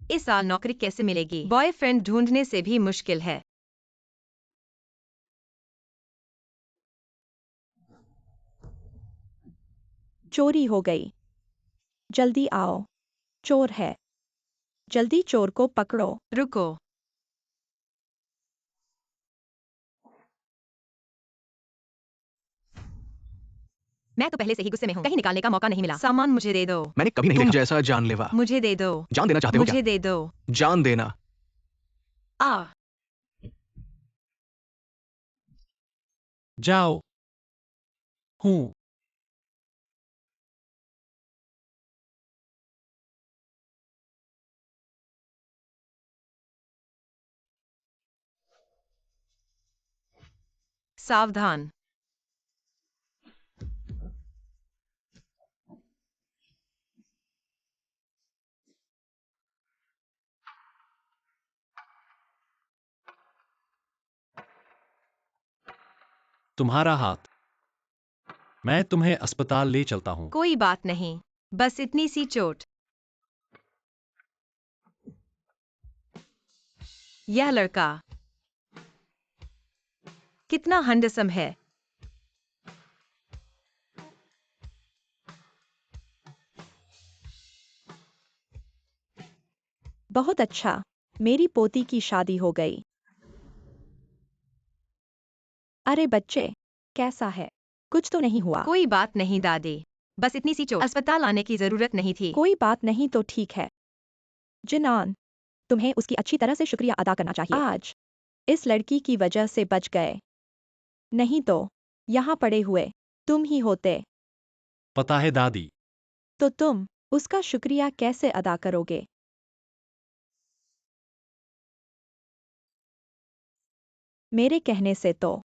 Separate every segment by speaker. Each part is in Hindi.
Speaker 1: इस साल नौकरी कैसे मिलेगी? बॉयफ्रेंड ढूंढने से भी मुश्किल है।
Speaker 2: चोरी हो गई। जल्दी आओ, चोर है। जल्दी चोर को पकड़ो।
Speaker 1: रुको, मैं तो पहले से ही गुस्से में हूँ, कहीं निकालने का मौका नहीं मिला। सामान मुझे दे दो।
Speaker 3: मैंने कभी नहीं
Speaker 4: तुम
Speaker 3: देखा।
Speaker 4: जैसा जानलेवा।
Speaker 1: मुझे दे दो।
Speaker 3: जान देना चाहते हो क्या?
Speaker 1: मुझे दे दो।
Speaker 4: जान देना।
Speaker 1: आ
Speaker 5: जाओ। हूँ।
Speaker 1: सावधान।
Speaker 5: तुम्हारा हाथ। मैं तुम्हें अस्पताल ले चलता हूँ।
Speaker 1: कोई बात नहीं, बस इतनी सी चोट। यह लड़का कितना हैंडसम है।
Speaker 2: बहुत अच्छा, मेरी पोती की शादी हो गई। अरे बच्चे, कैसा है? कुछ तो नहीं हुआ?
Speaker 1: कोई बात नहीं दादी, बस इतनी सी चोट। अस्पताल आने की जरूरत नहीं थी।
Speaker 2: कोई बात नहीं तो ठीक है। जिनान, तुम्हें उसकी अच्छी तरह से शुक्रिया अदा करना चाहिए। आज इस लड़की की वजह से बच गए, नहीं तो यहाँ पड़े हुए तुम ही होते।
Speaker 5: पता है दादी।
Speaker 2: तो तुम उसका शुक्रिया कैसे अदा करोगे? मेरे कहने से तो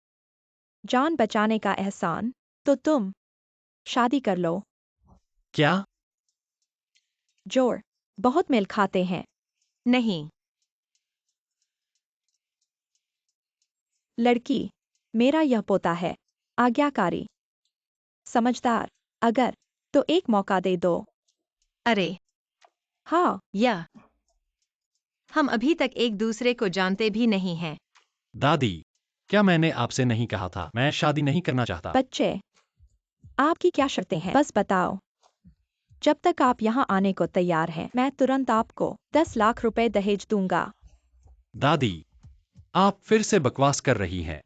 Speaker 2: जान बचाने का एहसान, तो तुम शादी कर लो।
Speaker 5: क्या?
Speaker 2: जोड़ बहुत मेल खाते हैं।
Speaker 1: नहीं,
Speaker 2: लड़की, मेरा यह पोता है, आज्ञाकारी, समझदार। अगर तो एक मौका दे दो।
Speaker 1: अरे
Speaker 2: हाँ,
Speaker 1: या हम अभी तक एक दूसरे को जानते भी नहीं हैं।
Speaker 5: दादी, क्या मैंने आपसे नहीं कहा था मैं शादी नहीं करना चाहता?
Speaker 2: बच्चे, आपकी क्या शर्तें हैं? बस बताओ। जब तक आप यहाँ आने को तैयार हैं, मैं तुरंत आपको 10 लाख रुपए दहेज दूंगा।
Speaker 5: दादी, आप फिर से बकवास कर रही हैं।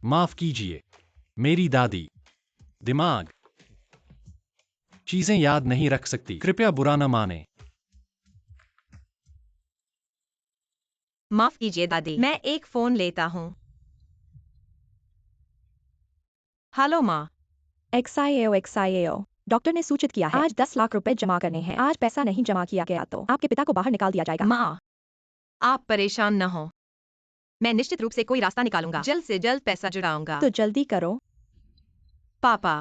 Speaker 5: माफ कीजिए, मेरी दादी दिमाग चीजें याद नहीं रख सकती। कृपया बुरा न माने।
Speaker 1: माफ कीजिए दादी, मैं एक फोन लेता हूँ। हेलो माँ।
Speaker 2: XIAO, डॉक्टर ने सूचित किया है आज 10 लाख रुपए जमा करने हैं। आज पैसा नहीं जमा किया गया तो आपके पिता को बाहर निकाल दिया जाएगा।
Speaker 1: माँ, आप परेशान न हो, मैं निश्चित रूप से कोई रास्ता निकालूंगा। जल्द से जल्द पैसा जुटाऊंगा।
Speaker 2: तो जल्दी करो।
Speaker 1: पापा,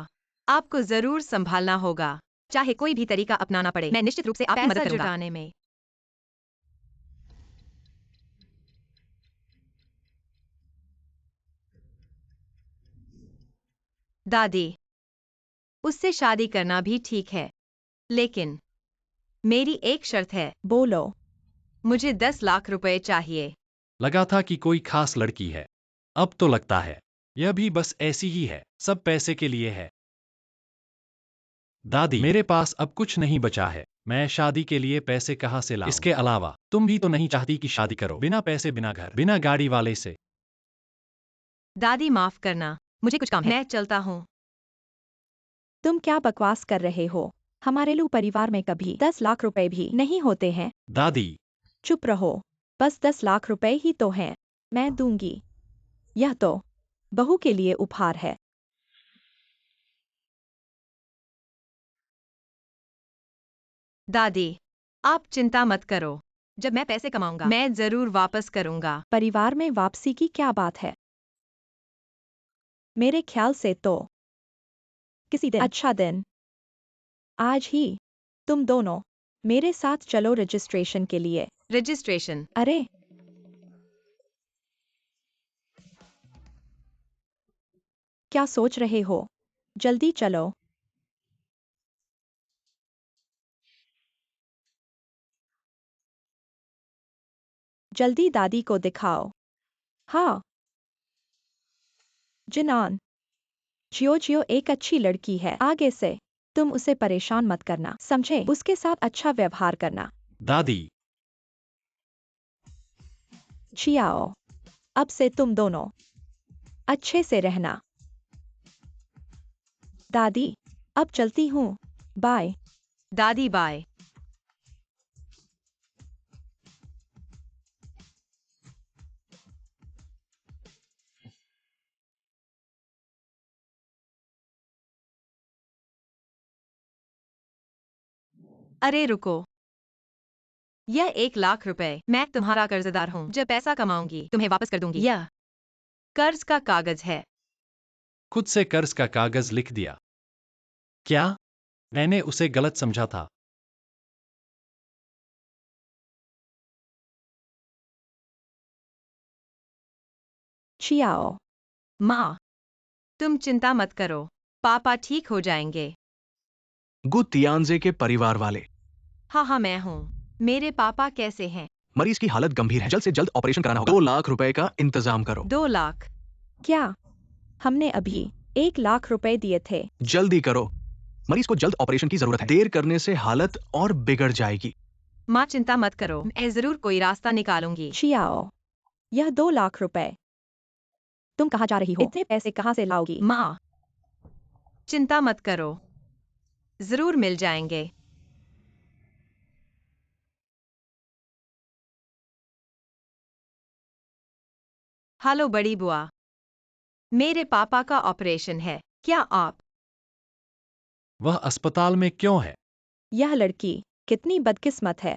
Speaker 1: आपको जरूर संभालना होगा, चाहे कोई भी तरीका अपनाना पड़े। मैं निश्चित रूप से आपकी मदद करूंगा जुटाने में। दादी, उससे शादी करना भी ठीक है, लेकिन मेरी एक शर्त है।
Speaker 2: बोलो।
Speaker 1: मुझे 10 लाख रुपए चाहिए।
Speaker 5: लगा था कि कोई खास लड़की है, अब तो लगता है यह भी बस ऐसी ही है। सब पैसे के लिए है। दादी, मेरे पास अब कुछ नहीं बचा है। मैं शादी के लिए पैसे कहाँ से लाऊं? इसके अलावा तुम भी तो नहीं चाहती कि शादी करो बिना पैसे, बिना घर, बिना गाड़ी वाले से।
Speaker 1: दादी माफ करना, मुझे कुछ काम है, मैं चलता हूँ।
Speaker 2: तुम क्या बकवास कर रहे हो? हमारे लू परिवार में कभी 10 लाख रुपए भी नहीं होते हैं।
Speaker 5: दादी,
Speaker 2: चुप रहो, बस 10 लाख रुपए ही तो हैं। मैं दूंगी। यह तो बहू के लिए उपहार है।
Speaker 1: दादी, आप चिंता मत करो, जब मैं पैसे कमाऊंगा मैं जरूर वापस करूंगा।
Speaker 2: परिवार में वापसी की क्या बात है? मेरे ख्याल से तो किसी दिन अच्छा दिन। आज ही तुम दोनों मेरे साथ चलो रजिस्ट्रेशन के लिए।
Speaker 1: रजिस्ट्रेशन?
Speaker 2: अरे, क्या सोच रहे हो? जल्दी चलो। जल्दी दादी को दिखाओ। हाँ। जिनान, जियो जियो एक अच्छी लड़की है। आगे से तुम उसे परेशान मत करना, समझे? उसके साथ अच्छा व्यवहार करना।
Speaker 5: दादी,
Speaker 2: जियाओ, अब से तुम दोनों अच्छे से रहना। दादी, अब चलती हूँ, बाय।
Speaker 1: दादी बाय। अरे रुको, यह 1 लाख रुपए। मैं तुम्हारा कर्जदार हूँ। जब पैसा कमाऊंगी तुम्हें वापस कर दूंगी। यह कर्ज का कागज है।
Speaker 5: खुद से कर्ज का कागज लिख दिया। क्या? मैंने उसे गलत समझा था।
Speaker 2: जियाओ।
Speaker 1: माँ, तुम चिंता मत करो, पापा ठीक हो जाएंगे।
Speaker 3: गु तियानजे के परिवार वाले।
Speaker 1: हाँ हाँ, मैं हूँ। मेरे पापा कैसे हैं?
Speaker 3: मरीज की हालत गंभीर है, जल्द से जल्द ऑपरेशन कराना होगा। 2 लाख रुपए का इंतजाम करो।
Speaker 1: 2 लाख?
Speaker 2: क्या? हमने अभी 1 लाख रुपए दिए थे।
Speaker 3: जल्दी करो, मरीज को जल्द ऑपरेशन की जरूरत है। देर करने से हालत और बिगड़ जाएगी।
Speaker 1: माँ चिंता मत करो, मैं जरूर कोई रास्ता निकालूंगी।
Speaker 2: जियाओ, यह 2 लाख रुपए। तुम कहाँ जा रही हो? इतने पैसे कहाँ से लाओगी?
Speaker 1: माँ, चिंता मत करो, जरूर मिल जाएंगे। हेलो बड़ी बुआ, मेरे पापा का ऑपरेशन है, क्या आप?
Speaker 5: वह अस्पताल में क्यों है?
Speaker 2: यह लड़की कितनी बदकिस्मत है।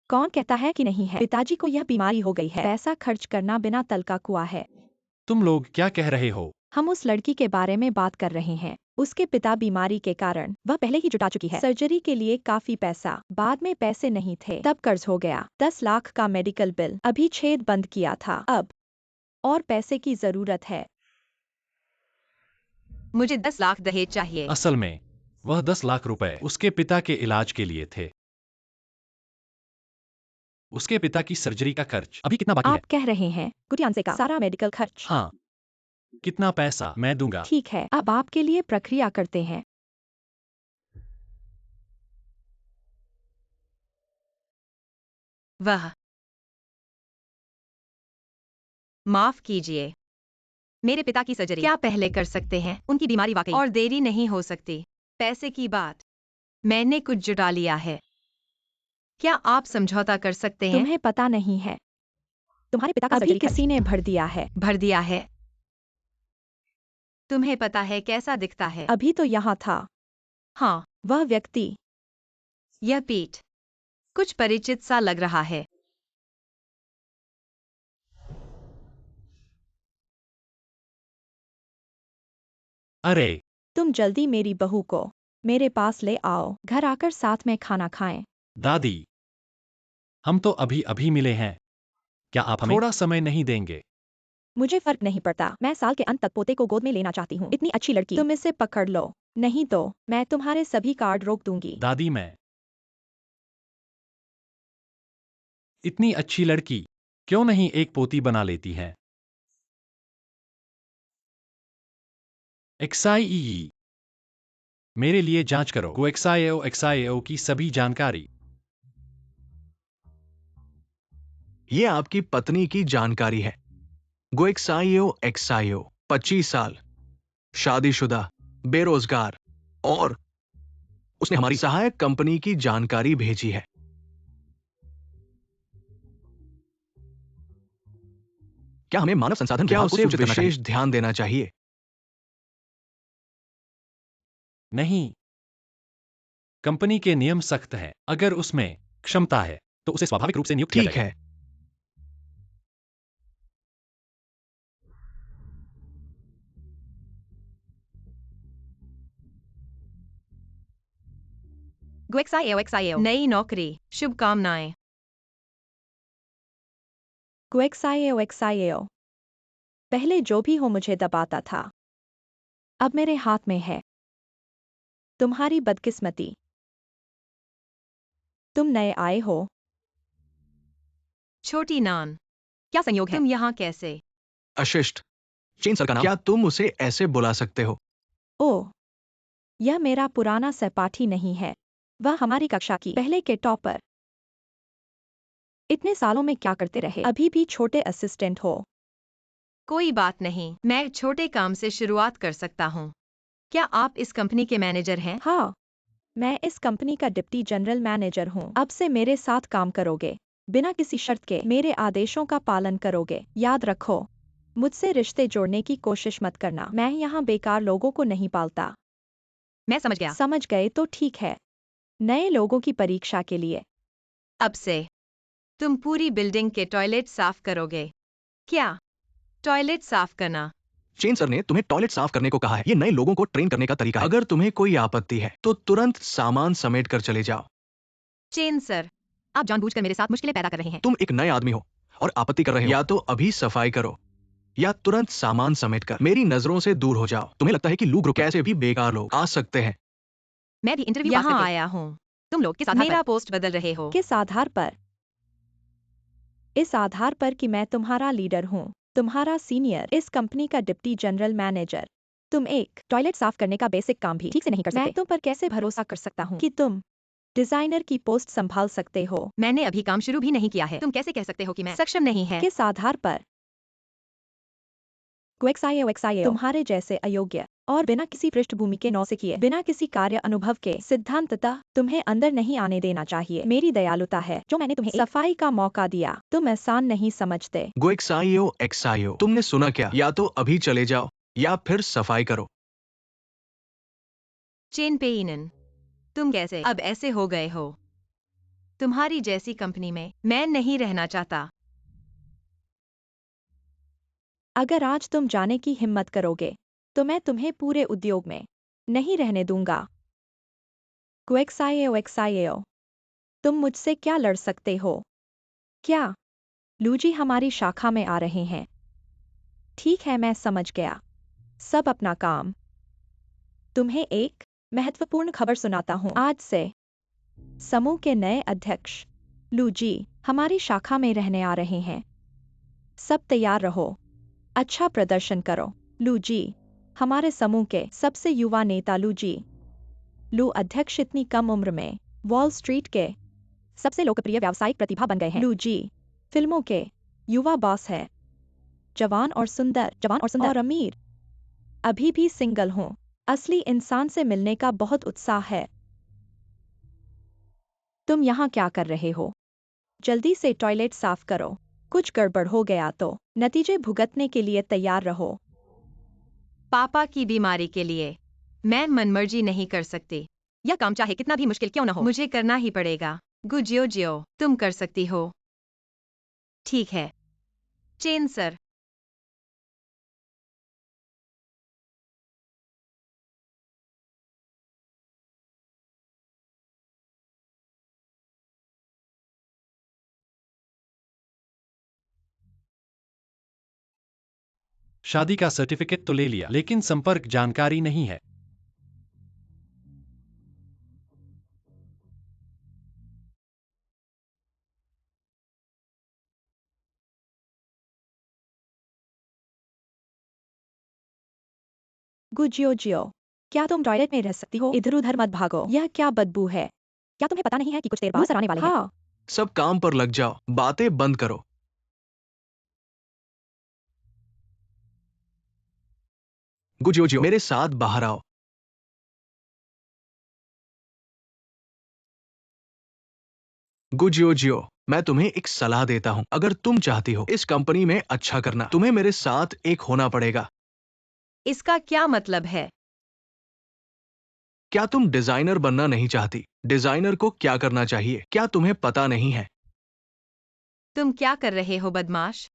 Speaker 2: कौन कहता है कि नहीं है? पिताजी को यह बीमारी हो गई है। पैसा खर्च करना बिना तल का कुआं है।
Speaker 5: तुम लोग क्या कह रहे हो?
Speaker 2: हम उस लड़की के बारे में बात कर रहे हैं। उसके पिता बीमारी के कारण वह पहले ही जुटा चुकी है। सर्जरी के लिए काफी पैसा, बाद में पैसे नहीं थे, तब कर्ज हो गया। 10 लाख का मेडिकल बिल, अभी छेद बंद किया था, अब और पैसे की जरूरत है।
Speaker 1: मुझे 10 लाख दहेज चाहिए।
Speaker 5: असल में वह 10 लाख रुपए उसके पिता के इलाज के लिए थे। उसके पिता की सर्जरी का खर्च अभी कितना बाकी है?
Speaker 2: आप कह रहे हैं गुटियांसे का सारा मेडिकल खर्च?
Speaker 5: हाँ। कितना पैसा मैं दूंगा?
Speaker 2: ठीक है, अब आपके लिए प्रक्रिया करते हैं।
Speaker 1: वह माफ कीजिए, मेरे पिता की सर्जरी क्या पहले कर सकते हैं? उनकी बीमारी वाकई और देरी नहीं हो सकती। पैसे की बात, मैंने कुछ जुटा लिया है, क्या आप समझौता कर सकते हैं?
Speaker 2: तुम्हें पता नहीं है, तुम्हारे पिता का
Speaker 1: अभी
Speaker 2: सर्जरी किसी ने भर दिया है।
Speaker 1: भर दिया है? तुम्हें पता है कैसा दिखता है?
Speaker 2: अभी तो यहाँ था
Speaker 1: हाँ,
Speaker 2: वह व्यक्ति।
Speaker 1: यह पीठ कुछ परिचित सा लग रहा है।
Speaker 5: अरे,
Speaker 2: तुम जल्दी मेरी बहू को मेरे पास ले आओ, घर आकर साथ में खाना खाएं।
Speaker 5: दादी, हम तो अभी अभी मिले हैं। क्या आप हमें थोड़ा समय नहीं देंगे?
Speaker 2: मुझे फर्क नहीं पड़ता, मैं साल के अंत तक पोते को गोद में लेना चाहती हूँ। इतनी अच्छी लड़की, तुम इसे पकड़ लो, नहीं तो मैं तुम्हारे सभी कार्ड रोक दूंगी।
Speaker 5: दादी, मैं इतनी अच्छी लड़की क्यों नहीं एक पोती बना लेती हैं? XIEE, मेरे लिए जांच करो। XIO की सभी जानकारी।
Speaker 3: ये आपकी पत्नी की जानकारी है। गोएक्साइयो एक्साइयो, 25 साल, शादीशुदा, बेरोजगार, और उसने हमारी सहायक कंपनी की जानकारी भेजी है। क्या हमें मानव संसाधन विभाग को सूचित करना चाहिए? विशेष ध्यान देना चाहिए?
Speaker 5: नहीं, कंपनी के नियम सख्त हैं। अगर उसमें क्षमता है तो उसे स्वाभाविक रूप से नियुक्त किया
Speaker 3: ठीक
Speaker 5: जाएगा।
Speaker 3: है।
Speaker 1: GXIO नई नौकरी, शुभकामनाएं।
Speaker 2: एक्साइयो, पहले जो भी हो मुझे दबाता था, अब मेरे हाथ में है। तुम्हारी बदकिस्मती, तुम नए आए हो,
Speaker 1: छोटी नान, क्या संयोग है? तुम यहाँ कैसे?
Speaker 3: अशिष्ट, चेन सर का नाम। क्या तुम उसे ऐसे बुला सकते हो?
Speaker 2: ओह, यह मेरा पुराना सहपाठी नहीं है। वह हमारी कक्षा की पहले के टॉपर। इतने सालों में क्या करते रहे? अभी भी छोटे असिस्टेंट हो।
Speaker 1: कोई बात नहीं, मैं छोटे काम से शुरुआत कर सकता हूँ। क्या आप इस कंपनी के मैनेजर हैं?
Speaker 2: हाँ, मैं इस कंपनी का डिप्टी जनरल मैनेजर हूँ। अब से मेरे साथ काम करोगे, बिना किसी शर्त के मेरे आदेशों का पालन करोगे। याद रखो, मुझसे रिश्ते जोड़ने की कोशिश मत करना। मैं यहाँ बेकार लोगों को नहीं पालता।
Speaker 1: मैं समझ गया।
Speaker 2: समझ गए तो ठीक है। नए लोगों की परीक्षा के लिए।
Speaker 1: अब से तुम पूरी बिल्डिंग के टॉयलेट साफ करोगे। क्या? टॉयलेट साफ करना।
Speaker 3: चेन सर ने तुम्हें टॉयलेट साफ करने को कहा है। ये नए लोगों को ट्रेन करने का तरीका है। अगर तुम्हें कोई आपत्ति है तो तुरंत सामान समेट कर चले जाओ।
Speaker 1: चेन सर, आप जानबूझकर मेरे साथ मुश्किलें पैदा कर रहे हैं।
Speaker 3: तुम एक नए आदमी हो और आपत्ति कर रहे हो। या तो अभी सफाई करो या तुरंत सामान समेट कर मेरी नजरों से दूर हो जाओ। तुम्हें लगता है कि लू ग्रुप कैसे भी बेकार लोग आ सकते हैं?
Speaker 1: मैं भी इंटरव्यू पास
Speaker 2: यहाँ
Speaker 1: करके आया हूँ। तुम लोग किस आधार
Speaker 2: मेरा
Speaker 1: पर पोस्ट बदल रहे हो?
Speaker 2: किस आधार पर? इस आधार पर कि मैं तुम्हारा लीडर हूँ, तुम्हारा सीनियर, इस कंपनी का डिप्टी जनरल मैनेजर। तुम एक टॉयलेट साफ करने का बेसिक काम भी ठीक से नहीं कर सकते। मैं तुम पर कैसे भरोसा कर सकता हूँ कि तुम डिजाइनर की पोस्ट संभाल सकते हो?
Speaker 1: मैंने अभी काम शुरू भी नहीं किया है। तुम कैसे कह सकते हो कि मैं सक्षम नहीं है?
Speaker 2: किस आधार पर? क्वेक्सायो तुम्हारे जैसे अयोग्य और बिना किसी पृष्ठभूमि के नौसिखिए, बिना किसी कार्य अनुभव के सिद्धांततः तुम्हें अंदर नहीं आने देना चाहिए। मेरी दयालुता है जो मैंने तुम्हें सफाई का मौका दिया। तुम एहसान नहीं समझते।
Speaker 3: गोएक्साइयो एक्साइयो, तुमने सुना क्या? या तो अभी चले जाओ या फिर सफाई करो।
Speaker 1: चेन पेइनन, तुम कैसे अब ऐसे हो गए हो? तुम्हारी जैसी कंपनी में मैं नहीं रहना चाहता।
Speaker 2: अगर आज तुम जाने की हिम्मत करोगे तो मैं तुम्हें पूरे उद्योग में नहीं रहने दूंगा। क्वेक्सायो, तुम मुझसे क्या लड़ सकते हो? क्या? लूजी हमारी शाखा में आ रहे हैं। ठीक है, मैं समझ गया। सब अपना काम। तुम्हें एक महत्वपूर्ण खबर सुनाता हूँ। आज से समूह के नए अध्यक्ष लूजी हमारी शाखा में रहने आ रहे हैं। सब तैयार रहो, अच्छा प्रदर्शन करो। लूजी हमारे समूह के सबसे युवा नेता। लू अध्यक्ष इतनी कम उम्र में वॉल स्ट्रीट के सबसे लोकप्रिय व्यावसायिक प्रतिभा बन गए हैं। लूजी फिल्मों के युवा बॉस है। जवान और सुंदर और अमीर। अभी भी सिंगल हूँ। असली इंसान से मिलने का बहुत उत्साह है। तुम यहाँ क्या कर रहे हो? जल्दी से टॉयलेट साफ करो। कुछ गड़बड़ हो गया तो नतीजे भुगतने के लिए तैयार रहो।
Speaker 1: पापा की बीमारी के लिए मैं मनमर्जी नहीं कर सकती। यह काम चाहे कितना भी मुश्किल क्यों न हो, मुझे करना ही पड़ेगा। गुजियो, तुम कर सकती हो। ठीक है। चेन सर,
Speaker 5: शादी का सर्टिफिकेट तो ले लिया, लेकिन संपर्क जानकारी नहीं है।
Speaker 2: गुजियो, क्या तुम टॉयलेट में रह सकती हो? इधर उधर मत भागो। यह क्या बदबू है? क्या तुम्हें पता नहीं है कि कुछ देर बाद सर आने वाले हैं? हाँ।
Speaker 3: सब काम पर लग जाओ, बातें बंद करो। गुजियो, मेरे साथ बाहर आओ। गुजियो, मैं तुम्हें एक सलाह देता हूं। अगर तुम चाहती हो इस कंपनी में अच्छा करना, तुम्हें मेरे साथ एक होना पड़ेगा।
Speaker 1: इसका क्या मतलब है?
Speaker 3: क्या तुम डिजाइनर बनना नहीं चाहती? डिजाइनर को क्या करना चाहिए, क्या तुम्हें पता नहीं है?
Speaker 1: तुम क्या कर रहे हो बदमाश?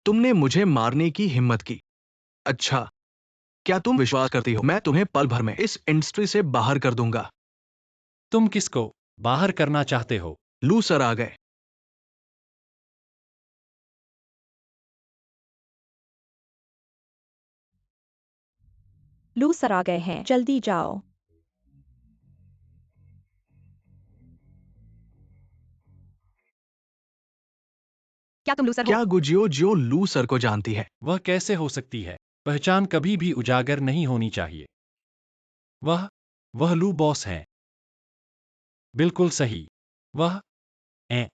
Speaker 3: तुमने मुझे मारने की हिम्मत की। अच्छा, क्या तुम विश्वास करती हो मैं तुम्हें पल भर में इस इंडस्ट्री से बाहर कर दूंगा?
Speaker 5: तुम किसको बाहर करना चाहते हो?
Speaker 3: लू सर आ गए।
Speaker 2: लू सर आ गए हैं, जल्दी जाओ।
Speaker 1: क्या तुम लूसर हो?
Speaker 3: क्या गुजियो जो लू सर को जानती है?
Speaker 5: वह कैसे हो सकती है? पहचान कभी भी उजागर नहीं होनी चाहिए। वह लू बॉस हैं। बिल्कुल सही। वह ए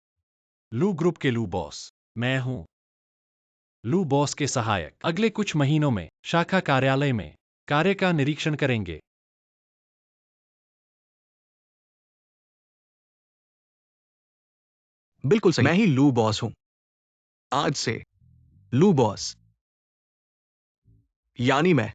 Speaker 5: लू ग्रुप के लू बॉस। मैं हूं लू बॉस के सहायक। अगले कुछ महीनों में शाखा कार्यालय में कार्य का निरीक्षण करेंगे।
Speaker 3: बिल्कुल सही। मैं ही लू बॉस हूं। आज से लू बॉस यानी मैं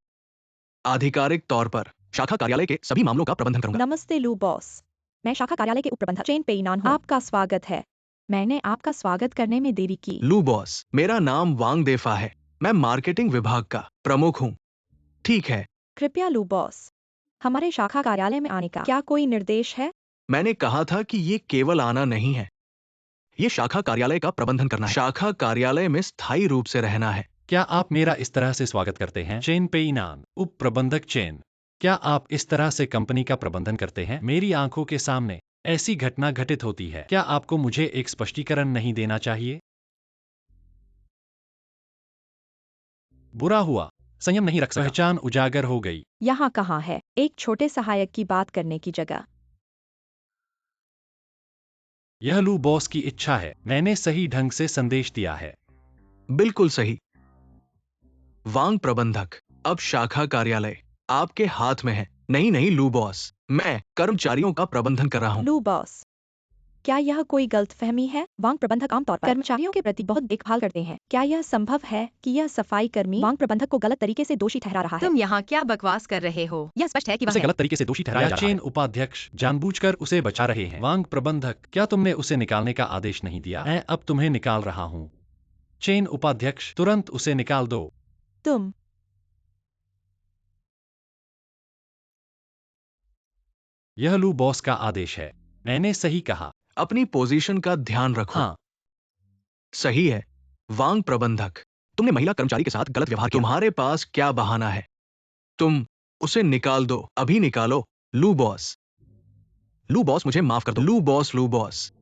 Speaker 3: आधिकारिक तौर पर शाखा कार्यालय के सभी मामलों का प्रबंधन करूंगा।
Speaker 2: नमस्ते लू बॉस। मैं शाखा कार्यालय के उपप्रबंधक चेन पेइनान हूँ। आपका स्वागत है। मैंने आपका स्वागत करने में देरी की।
Speaker 3: लू बॉस, मेरा नाम वांग देफा है। मैं मार्केटिंग विभाग का प्रमुख हूं। ठीक है।
Speaker 2: कृपया लू बॉस, हमारे शाखा कार्यालय में आने का क्या कोई निर्देश है?
Speaker 3: मैंने कहा था कि ये केवल आना नहीं है, ये शाखा कार्यालय का प्रबंधन करना है। शाखा कार्यालय में स्थायी रूप से रहना है।
Speaker 5: क्या आप मेरा इस तरह से स्वागत करते हैं? चेन पेइनान, उप प्रबंधक चेन। क्या आप इस तरह से कंपनी का प्रबंधन करते हैं? मेरी आंखों के सामने ऐसी घटना घटित होती है। क्या आपको मुझे एक स्पष्टीकरण नहीं देना चाहिए? बुरा हुआ, संयम नहीं रख सका। पहचान उजागर हो गई।
Speaker 2: यहाँ कहाँ है एक छोटे सहायक की बात करने की जगह?
Speaker 5: यह लू बॉस की इच्छा है। मैंने सही ढंग से संदेश दिया है।
Speaker 3: बिल्कुल सही। वांग प्रबंधक, अब शाखा कार्यालय आपके हाथ में है। नहीं नहीं लू बॉस, मैं कर्मचारियों का प्रबंधन कर रहा हूं।
Speaker 2: लू बॉस, क्या यह कोई गलतफहमी है? वांग प्रबंधक आमतौर पर कर्मचारियों के प्रति बहुत देखभाल करते हैं। क्या यह संभव है कि यह सफाई कर्मी वांग प्रबंधक को गलत तरीके से दोषी ठहरा रहा है?
Speaker 1: तुम यहाँ क्या बकवास कर रहे हो? यह स्पष्ट है कि वह
Speaker 5: उसे
Speaker 1: है।
Speaker 5: गलत तरीके से दोषी ठहराया जा रहा है। चेन उपाध्यक्ष जानबूझकर उसे बचा रहे हैं। वांग प्रबंधक, क्या तुमने उसे निकालने का आदेश नहीं दिया? मैं अब तुम्हें निकाल रहा हूं। चेन उपाध्यक्ष, तुरंत उसे निकाल दो।
Speaker 2: तुम
Speaker 5: यह लू बॉस का आदेश है। मैंने सही कहा।
Speaker 3: अपनी पोजीशन का ध्यान रखो।
Speaker 5: हाँ,
Speaker 3: सही है। वांग प्रबंधक, तुमने महिला कर्मचारी के साथ गलत व्यवहार किया। तुम्हारे पास क्या बहाना है? तुम उसे निकाल दो, अभी निकालो। लू बॉस, लू बॉस मुझे माफ कर दो। लू बॉस, लू बॉस।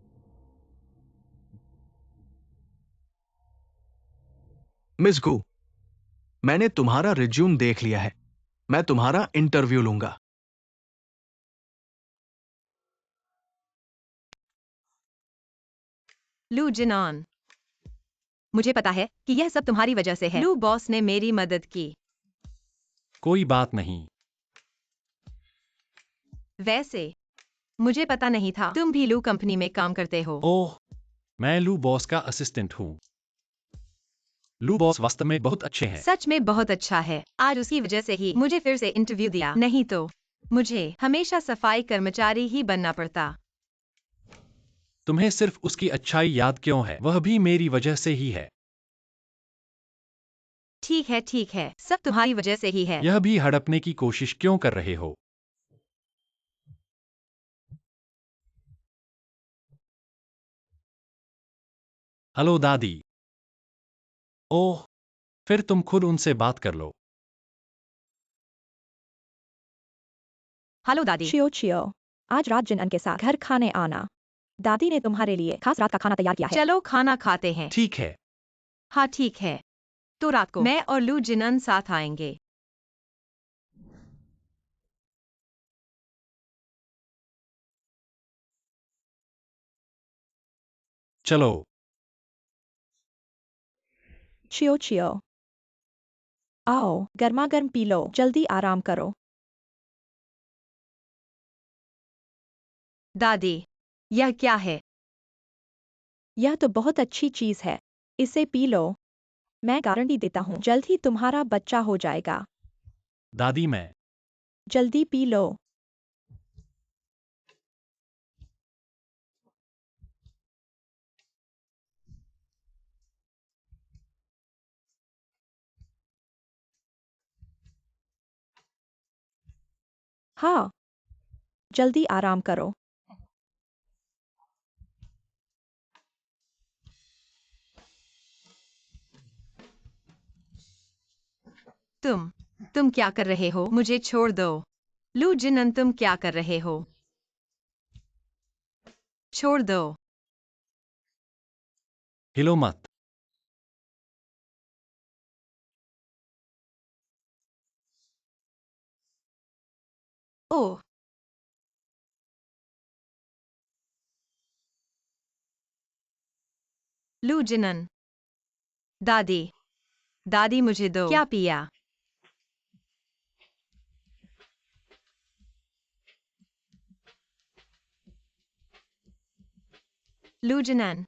Speaker 3: मिस गू, मैंने तुम्हारा रिज्यूम देख लिया है। मैं तुम्हारा इंटरव्यू लूंगा।
Speaker 1: लू जिनान, मुझे पता है कि यह सब तुम्हारी वजह से है। लू बॉस ने मेरी मदद की।
Speaker 5: कोई बात नहीं।
Speaker 1: वैसे मुझे पता नहीं था तुम भी लू कंपनी में काम करते हो।
Speaker 5: ओह, मैं लू बॉस का असिस्टेंट हूँ। लू बॉस वास्तव में बहुत अच्छे हैं।
Speaker 1: सच में बहुत अच्छा है। आज उसकी वजह से ही मुझे फिर से इंटरव्यू दिया, नहीं तो मुझे हमेशा सफाई कर्मचारी ही बनना पड़ता।
Speaker 5: तुम्हें सिर्फ उसकी अच्छाई याद क्यों है? वह भी मेरी वजह से ही है।
Speaker 1: ठीक है, सब तुम्हारी वजह से ही है।
Speaker 5: यह भी हड़पने की कोशिश क्यों कर रहे हो? हेलो दादी। ओह, फिर तुम खुद उनसे बात कर लो।
Speaker 1: हेलो दादी।
Speaker 2: चियो चियो, आज रात जिनअन के साथ घर खाने आना। दादी ने तुम्हारे लिए खास रात का खाना तैयार किया है।
Speaker 1: चलो खाना खाते हैं।
Speaker 5: ठीक है।
Speaker 1: हाँ ठीक है, तो रात को मैं और लू जिनन साथ आएंगे।
Speaker 5: चलो।
Speaker 2: चियो चियो, आओ गर्मा गर्म पी लो, जल्दी आराम करो।
Speaker 1: दादी, यह क्या है?
Speaker 2: यह तो बहुत अच्छी चीज है, इसे पी लो। मैं गारंटी देता हूँ जल्द ही तुम्हारा बच्चा हो जाएगा।
Speaker 5: दादी, मैं
Speaker 2: जल्दी पी लो। हाँ, जल्दी आराम करो।
Speaker 1: तुम क्या कर रहे हो? मुझे छोड़ दो। लू जिनन, तुम क्या कर रहे हो? छोड़ दो।
Speaker 5: हिलो मत।
Speaker 1: ओह, लू जिनन। दादी, दादी मुझे दो। क्या पिया? लू जिनन।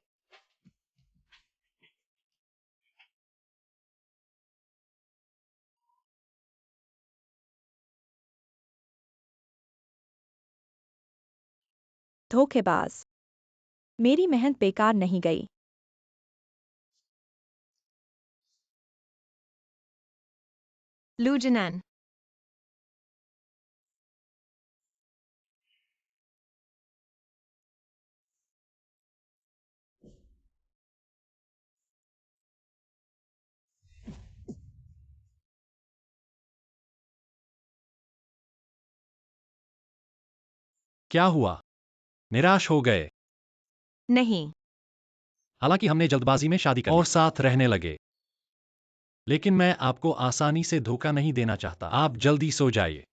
Speaker 2: धोखेबाज। मेरी मेहनत बेकार नहीं गई।
Speaker 1: लू जिनन।
Speaker 5: क्या हुआ? निराश हो गए?
Speaker 1: नहीं,
Speaker 5: हालांकि हमने जल्दबाजी में शादी कर ली और साथ रहने लगे। लेकिन मैं आपको आसानी से धोखा नहीं देना चाहता। आप जल्दी सो जाइए।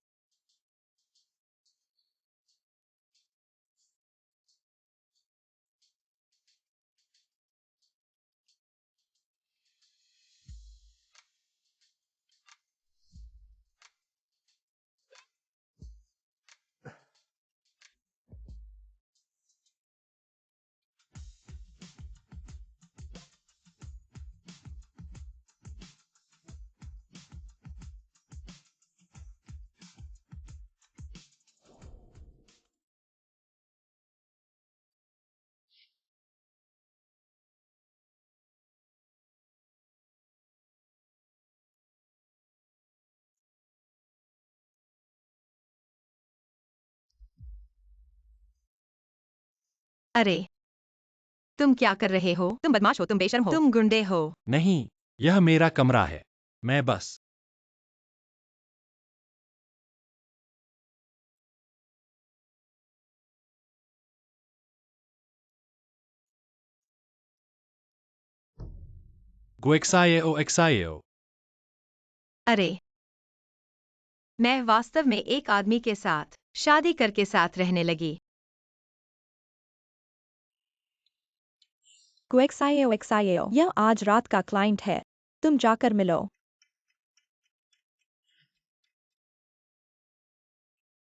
Speaker 1: अरे, तुम क्या कर रहे हो? तुम बदमाश हो, तुम बेशर्म हो, तुम गुंडे हो।
Speaker 5: नहीं, यह मेरा कमरा है। मैं बस गुएक्साएओ।
Speaker 1: अरे, मैं वास्तव में एक आदमी के साथ शादी करके साथ रहने लगी।
Speaker 2: क्वेक्साएओ। यह आज रात का क्लाइंट है। तुम जाकर मिलो।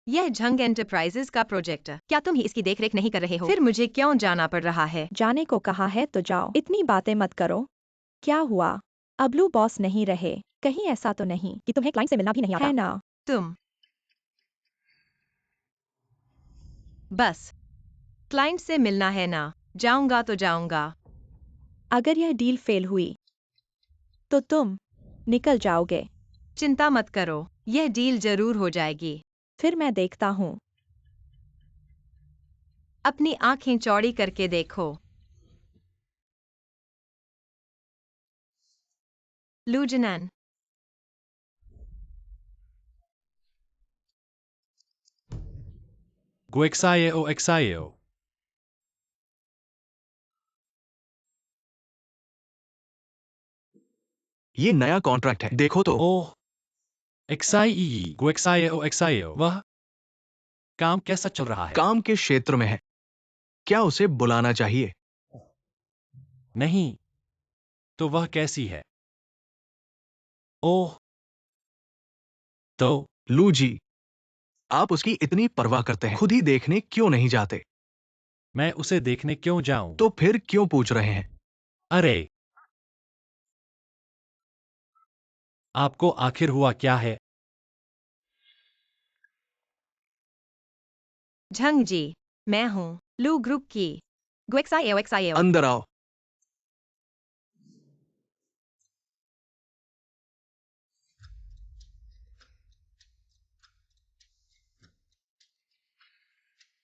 Speaker 1: यह झंग एंटरप्राइजेज का प्रोजेक्ट। क्या तुम ही इसकी देखरेख नहीं कर रहे हो? फिर मुझे क्यों जाना पड़ रहा है?
Speaker 2: जाने को कहा है तो जाओ। इतनी बातें मत करो। क्या हुआ? अब ब्लू बॉस नहीं रहे? कहीं ऐसा तो नहीं कि तुम्हें क्लाइंट से मिलना भी नहीं आता है ना?
Speaker 1: तुम बस क्लाइंट से मिलना है ना? जाऊंगा तो जाऊंगा।
Speaker 2: अगर यह डील फेल हुई तो तुम निकल जाओगे।
Speaker 1: चिंता मत करो, यह डील जरूर हो जाएगी।
Speaker 2: फिर मैं देखता हूँ।
Speaker 1: अपनी आंखें चौड़ी करके देखो। लूजनन।
Speaker 5: गुएक्साएओ।
Speaker 3: ये नया कॉन्ट्रैक्ट है, देखो तो।
Speaker 5: ओह, गुएक्साएओ। वह काम कैसा चल रहा है?
Speaker 3: काम के क्षेत्र में है, क्या उसे बुलाना चाहिए?
Speaker 5: नहीं, तो वह कैसी है? ओह, तो
Speaker 3: लू जी, आप उसकी इतनी परवाह करते हैं, खुद ही देखने क्यों नहीं जाते?
Speaker 5: मैं उसे देखने क्यों जाऊं?
Speaker 3: तो फिर क्यों पूछ रहे हैं?
Speaker 5: अरे, आपको आखिर हुआ क्या है?
Speaker 1: झंग जी, मैं हूँ लू ग्रुप की गुएक्साएओ।
Speaker 3: अंदर आओ।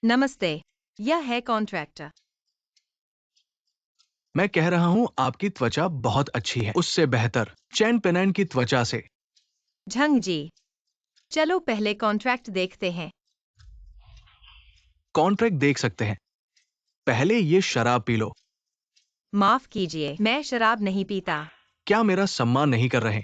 Speaker 1: नमस्ते, यह है कॉन्ट्रैक्ट।
Speaker 3: मैं कह रहा हूं आपकी त्वचा बहुत अच्छी है, उससे बेहतर चैन पेनैन की त्वचा से।
Speaker 1: झंग जी, चलो पहले कॉन्ट्रैक्ट देखते हैं।
Speaker 3: कॉन्ट्रैक्ट देख सकते हैं, पहले ये शराब पी लो।
Speaker 1: माफ कीजिए, मैं शराब नहीं पीता।
Speaker 3: क्या मेरा सम्मान नहीं कर रहे?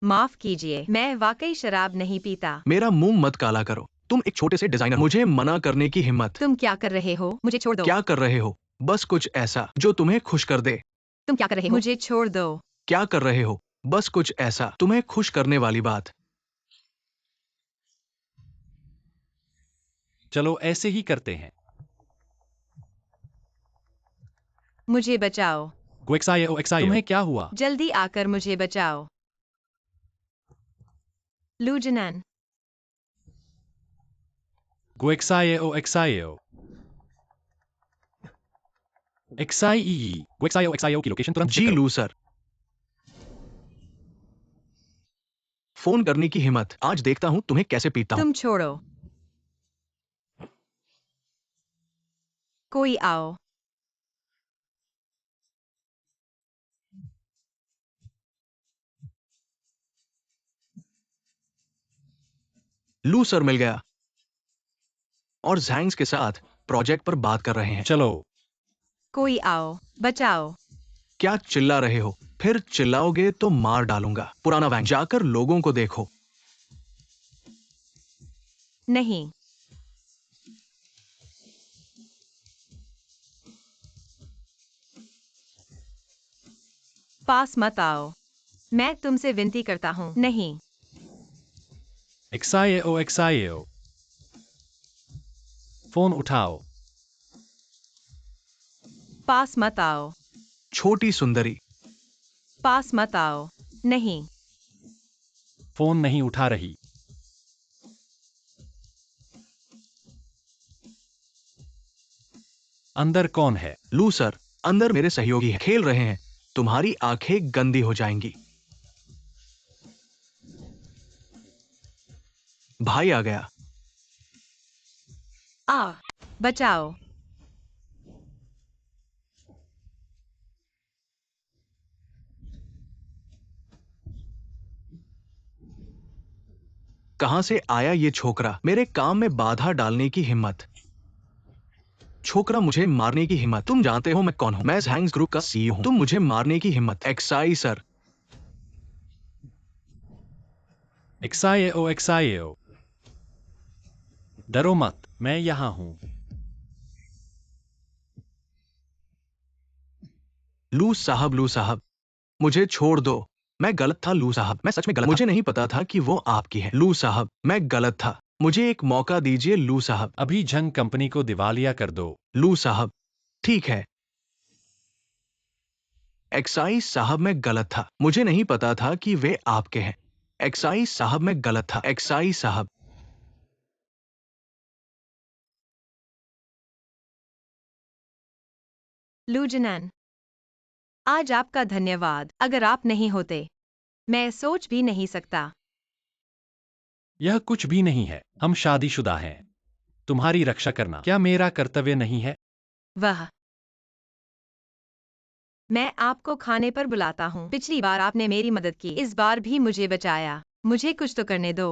Speaker 1: माफ कीजिए, मैं वाकई शराब नहीं पीता।
Speaker 3: मेरा मुंह मत काला करो। तुम एक छोटे से डिजाइनर, मुझे मना करने की हिम्मत।
Speaker 1: तुम क्या कर रहे हो? मुझे छोड़ दो।
Speaker 3: क्या कर रहे हो? बस कुछ ऐसा जो तुम्हें खुश कर दे।
Speaker 1: तुम क्या कर रहे हो? मुझे छोड़ दो।
Speaker 3: क्या कर रहे हो? बस कुछ ऐसा तुम्हें खुश करने वाली बात।
Speaker 5: चलो ऐसे ही करते हैं।
Speaker 1: मुझे बचाओ।
Speaker 5: गुएक्सायो एक्सायो, तुम्हें क्या हुआ?
Speaker 1: जल्दी आकर मुझे बचाओ। लूजनन,
Speaker 5: गुएक्सायो एक्सायो। एक्साई गुएक्सायो एक्सायो की लोकेशन तुरंत
Speaker 3: जी
Speaker 5: चेक करो।
Speaker 3: लू सर। फोन करने की हिम्मत। आज देखता हूँ तुम्हें कैसे पीता हूँ।
Speaker 1: तुम छोड़ो। कोई आओ।
Speaker 3: लू सर मिल गया और जैंग्स के साथ प्रोजेक्ट पर बात कर रहे हैं।
Speaker 5: चलो।
Speaker 1: कोई आओ, बचाओ।
Speaker 3: क्या चिल्ला रहे हो? फिर चिल्लाओगे तो मार डालूंगा। पुराना वैंग, जाकर लोगों को देखो।
Speaker 1: नहीं। पास मत आओ। मैं तुमसे विनती करता हूँ, नहीं।
Speaker 5: एक्सायो एक्सायो, फोन उठाओ।
Speaker 1: पास मत आओ।
Speaker 3: छोटी सुंदरी।
Speaker 1: पास मत आओ। नहीं।
Speaker 5: फोन नहीं उठा रही। अंदर कौन है?
Speaker 3: लू सर, अंदर मेरे सहयोगी हैं, खेल रहे हैं। तुम्हारी आंखें गंदी हो जाएंगी। भाई आ गया।
Speaker 1: आ, बचाओ।
Speaker 3: कहां से आया ये छोकरा? मेरे काम में बाधा डालने की हिम्मत। छोकरा, मुझे मारने की हिम्मत। तुम जानते हो मैं कौन हूं? मैं हैंग्स ग्रुप का सीईओ हूं। तुम मुझे मारने की हिम्मत। एक्साई सर।
Speaker 5: एक्सायो एक्सायो, डरो मत, मैं यहां हूं।
Speaker 3: लू साहब, मुझे छोड़ दो। मैं गलत था लू साहब, मैं सच में गलत था। मुझे नहीं पता था कि वो आपकी है। लू साहब, मैं गलत था। मुझे एक मौका दीजिए लू साहब।
Speaker 5: अभी झंग कंपनी को दिवालिया कर दो।
Speaker 3: लू साहब, ठीक है। एक्साइज साहब, मैं गलत था। मुझे नहीं पता था कि वे आपके हैं। एक्साइज साहब, मैं गलत था। एक्साइज साहब।
Speaker 1: लूजनन, आज आपका धन्यवाद। अगर आप नहीं होते, मैं सोच भी नहीं सकता।
Speaker 5: यह कुछ भी नहीं है, हम शादीशुदा हैं। तुम्हारी रक्षा करना क्या मेरा कर्तव्य नहीं है?
Speaker 1: वह, मैं आपको खाने पर बुलाता हूँ। पिछली बार आपने मेरी मदद की, इस बार भी मुझे बचाया। मुझे कुछ तो करने दो।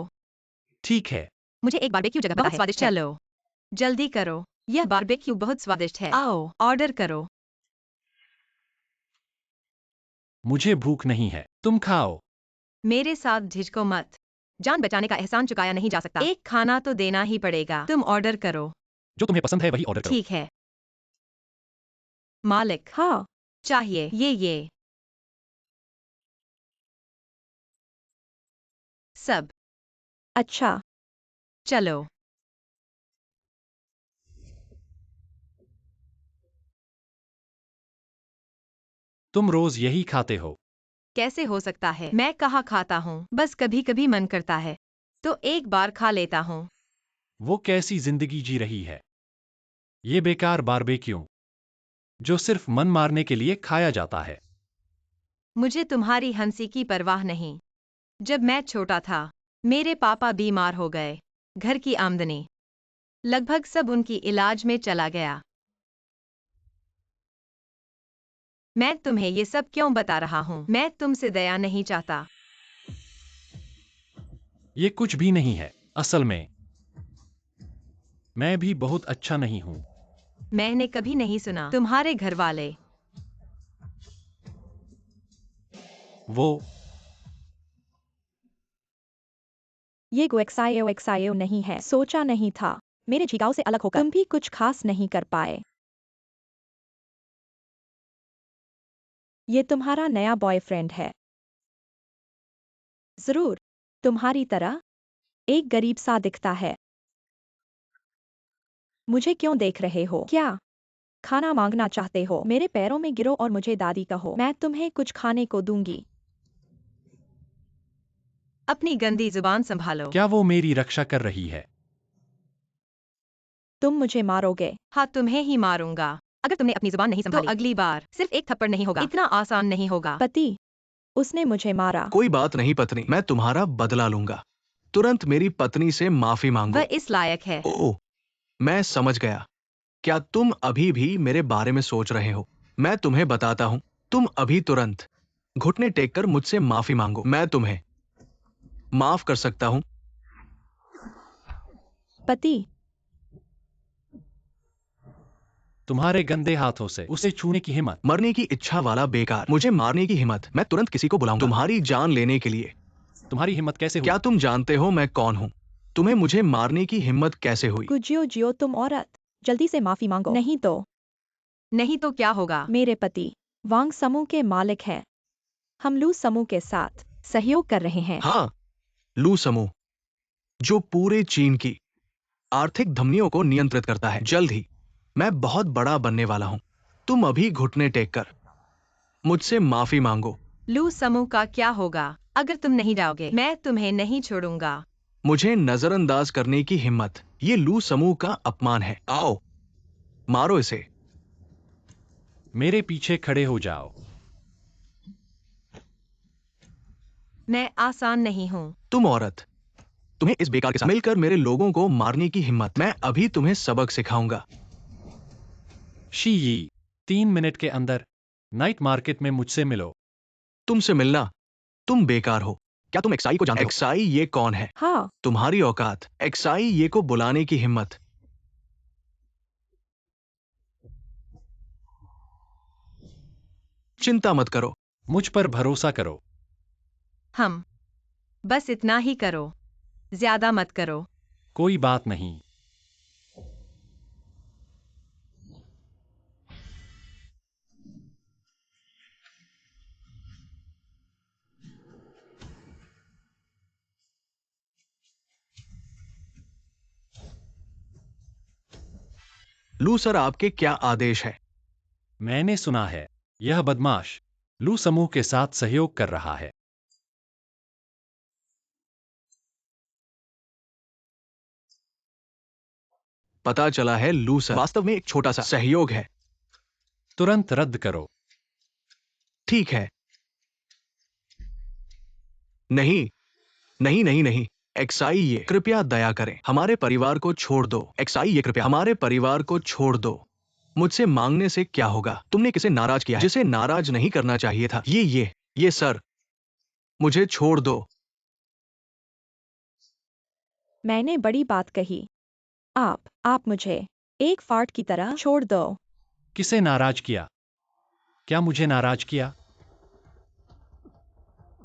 Speaker 5: ठीक है।
Speaker 1: मुझे एक बारबेक्यू जगह बहुत स्वादिष्ट है। चलो, जल्दी करो। यह बारबेक्यू बहुत स्वादिष्ट है। आओ, ऑर्डर करो।
Speaker 5: मुझे भूख नहीं है, तुम खाओ।
Speaker 1: मेरे साथ झिझको मत। जान बचाने का एहसान चुकाया नहीं जा सकता। एक खाना तो देना ही पड़ेगा। तुम ऑर्डर करो।
Speaker 5: जो तुम्हें पसंद है वही ऑर्डर करो।
Speaker 1: ठीक है। मालिक,
Speaker 2: हाँ,
Speaker 1: चाहिए ये सब।
Speaker 2: अच्छा।
Speaker 1: चलो।
Speaker 5: तुम रोज यही खाते हो?
Speaker 1: कैसे हो सकता है? मैं कहाँ खाता हूँ, बस कभी कभी मन करता है तो एक बार खा लेता हूँ।
Speaker 5: वो कैसी जिंदगी जी रही है? ये बेकार बारबेक्यू जो सिर्फ मन मारने के लिए खाया जाता है।
Speaker 1: मुझे तुम्हारी हंसी की परवाह नहीं। जब मैं छोटा था, मेरे पापा बीमार हो गए। घर की आमदनी लगभग सब उनकी इलाज में चला गया। मैं तुम्हें ये सब क्यों बता रहा हूँ? मैं तुमसे दया नहीं चाहता।
Speaker 5: ये कुछ भी नहीं है। असल में मैं भी बहुत अच्छा नहीं हूं।
Speaker 1: मैंने कभी नहीं सुना तुम्हारे घर वाले।
Speaker 5: वो
Speaker 2: ये एक्सायो नहीं है। सोचा नहीं था मेरे झिकाओ से अलग होकर तुम भी कुछ खास नहीं कर पाए। ये तुम्हारा नया बॉयफ्रेंड है। जरूर, तुम्हारी तरह एक गरीब सा दिखता है। मुझे क्यों देख रहे हो? क्या खाना मांगना चाहते हो? मेरे पैरों में गिरो और मुझे दादी कहो। मैं तुम्हें कुछ खाने को दूंगी।
Speaker 1: अपनी गंदी जुबान संभालो।
Speaker 5: क्या वो मेरी रक्षा कर रही है?
Speaker 2: तुम मुझे मारोगे।
Speaker 1: हाँ, तुम्हें ही मारूंगा। अगर तुमने अपनी जुबान नहीं संभाली तो अगली बार सिर्फ एक थप्पड़ नहीं होगा। इतना आसान नहीं होगा।
Speaker 2: पति, उसने मुझे मारा।
Speaker 3: कोई बात नहीं पत्नी, मैं तुम्हारा बदला लूंगा। तुरंत मेरी पत्नी से माफी मांगो।
Speaker 1: वह इस लायक है।
Speaker 3: ओह, मैं समझ गया। क्या तुम अभी भी मेरे बारे में सोच रहे हो? मैं तुम्हें बताता हूं। तुम अभी तुरंत घुटने टेक कर मुझसे माफी मांगो। मैं तुम्हें माफ कर सकता हूं।
Speaker 2: पति,
Speaker 5: तुम्हारे गंदे हाथों से उसे छूने की हिम्मत।
Speaker 3: मरने की इच्छा वाला बेकार, मुझे मारने की हिम्मत। मैं तुरंत किसी को बुलाऊंगा तुम्हारी जान लेने के लिए।
Speaker 5: तुम्हारी हिम्मत कैसे हुई?
Speaker 3: क्या तुम जानते हो मैं कौन हूं? तुम्हें मुझे मारने की हिम्मत कैसे हुई?
Speaker 2: गुजियो जियो तुम औरत, जल्दी से माफी मांगो। नहीं तो
Speaker 1: क्या होगा?
Speaker 2: मेरे पति वांग समूह के मालिक हैं। हम लू समूह के साथ सहयोग कर रहे हैं।
Speaker 3: हाँ, लू समूह, जो पूरे चीन की आर्थिक धमनियों को नियंत्रित करता है। जल्द ही मैं बहुत बड़ा बनने वाला हूं। तुम अभी घुटने टेक कर मुझसे माफी मांगो।
Speaker 1: लू समूह का क्या होगा अगर तुम नहीं जाओगे? मैं तुम्हें नहीं छोड़ूंगा।
Speaker 3: मुझे नजरअंदाज करने की हिम्मत, ये लू समूह का अपमान है। आओ, मारो इसे।
Speaker 5: मेरे पीछे खड़े हो जाओ।
Speaker 1: मैं आसान नहीं हूँ।
Speaker 3: तुम औरत, तुम्हें इस बेकार के साथ मिलकर मेरे लोगों को मारने की हिम्मत। मैं अभी तुम्हें सबक सिखाऊंगा।
Speaker 5: शी यी, 3 मिनट के अंदर नाइट मार्केट में मुझसे मिलो।
Speaker 3: तुमसे मिलना, तुम बेकार हो। क्या तुम एक्साई को जानते हो? एक्साई ये कौन है?
Speaker 2: हाँ,
Speaker 3: तुम्हारी औकात एक्साई ये को बुलाने की हिम्मत। चिंता मत करो।
Speaker 5: मुझ पर भरोसा करो।
Speaker 1: हम बस इतना ही करो, ज्यादा मत करो।
Speaker 5: कोई बात नहीं।
Speaker 3: लू सर, आपके क्या आदेश है?
Speaker 5: मैंने सुना है यह बदमाश लू समूह के साथ सहयोग कर रहा है।
Speaker 3: पता चला है लू सर वास्तव में एक छोटा सा सहयोग है।
Speaker 5: तुरंत रद्द करो।
Speaker 3: ठीक है। नहीं, नहीं, नहीं, नहीं। एक्साई ये कृपया दया करें, हमारे परिवार को छोड़ दो। एक्साई ये कृपया हमारे परिवार को छोड़ दो। मुझसे मांगने से क्या होगा? तुमने किसे नाराज किया है जिसे नाराज नहीं करना चाहिए था? ये सर, मुझे छोड़ दो।
Speaker 2: मैंने बड़ी बात कही। आप मुझे एक फार्ट की तरह छोड़ दो।
Speaker 5: किसे नाराज किया? क्या मुझे नाराज किया?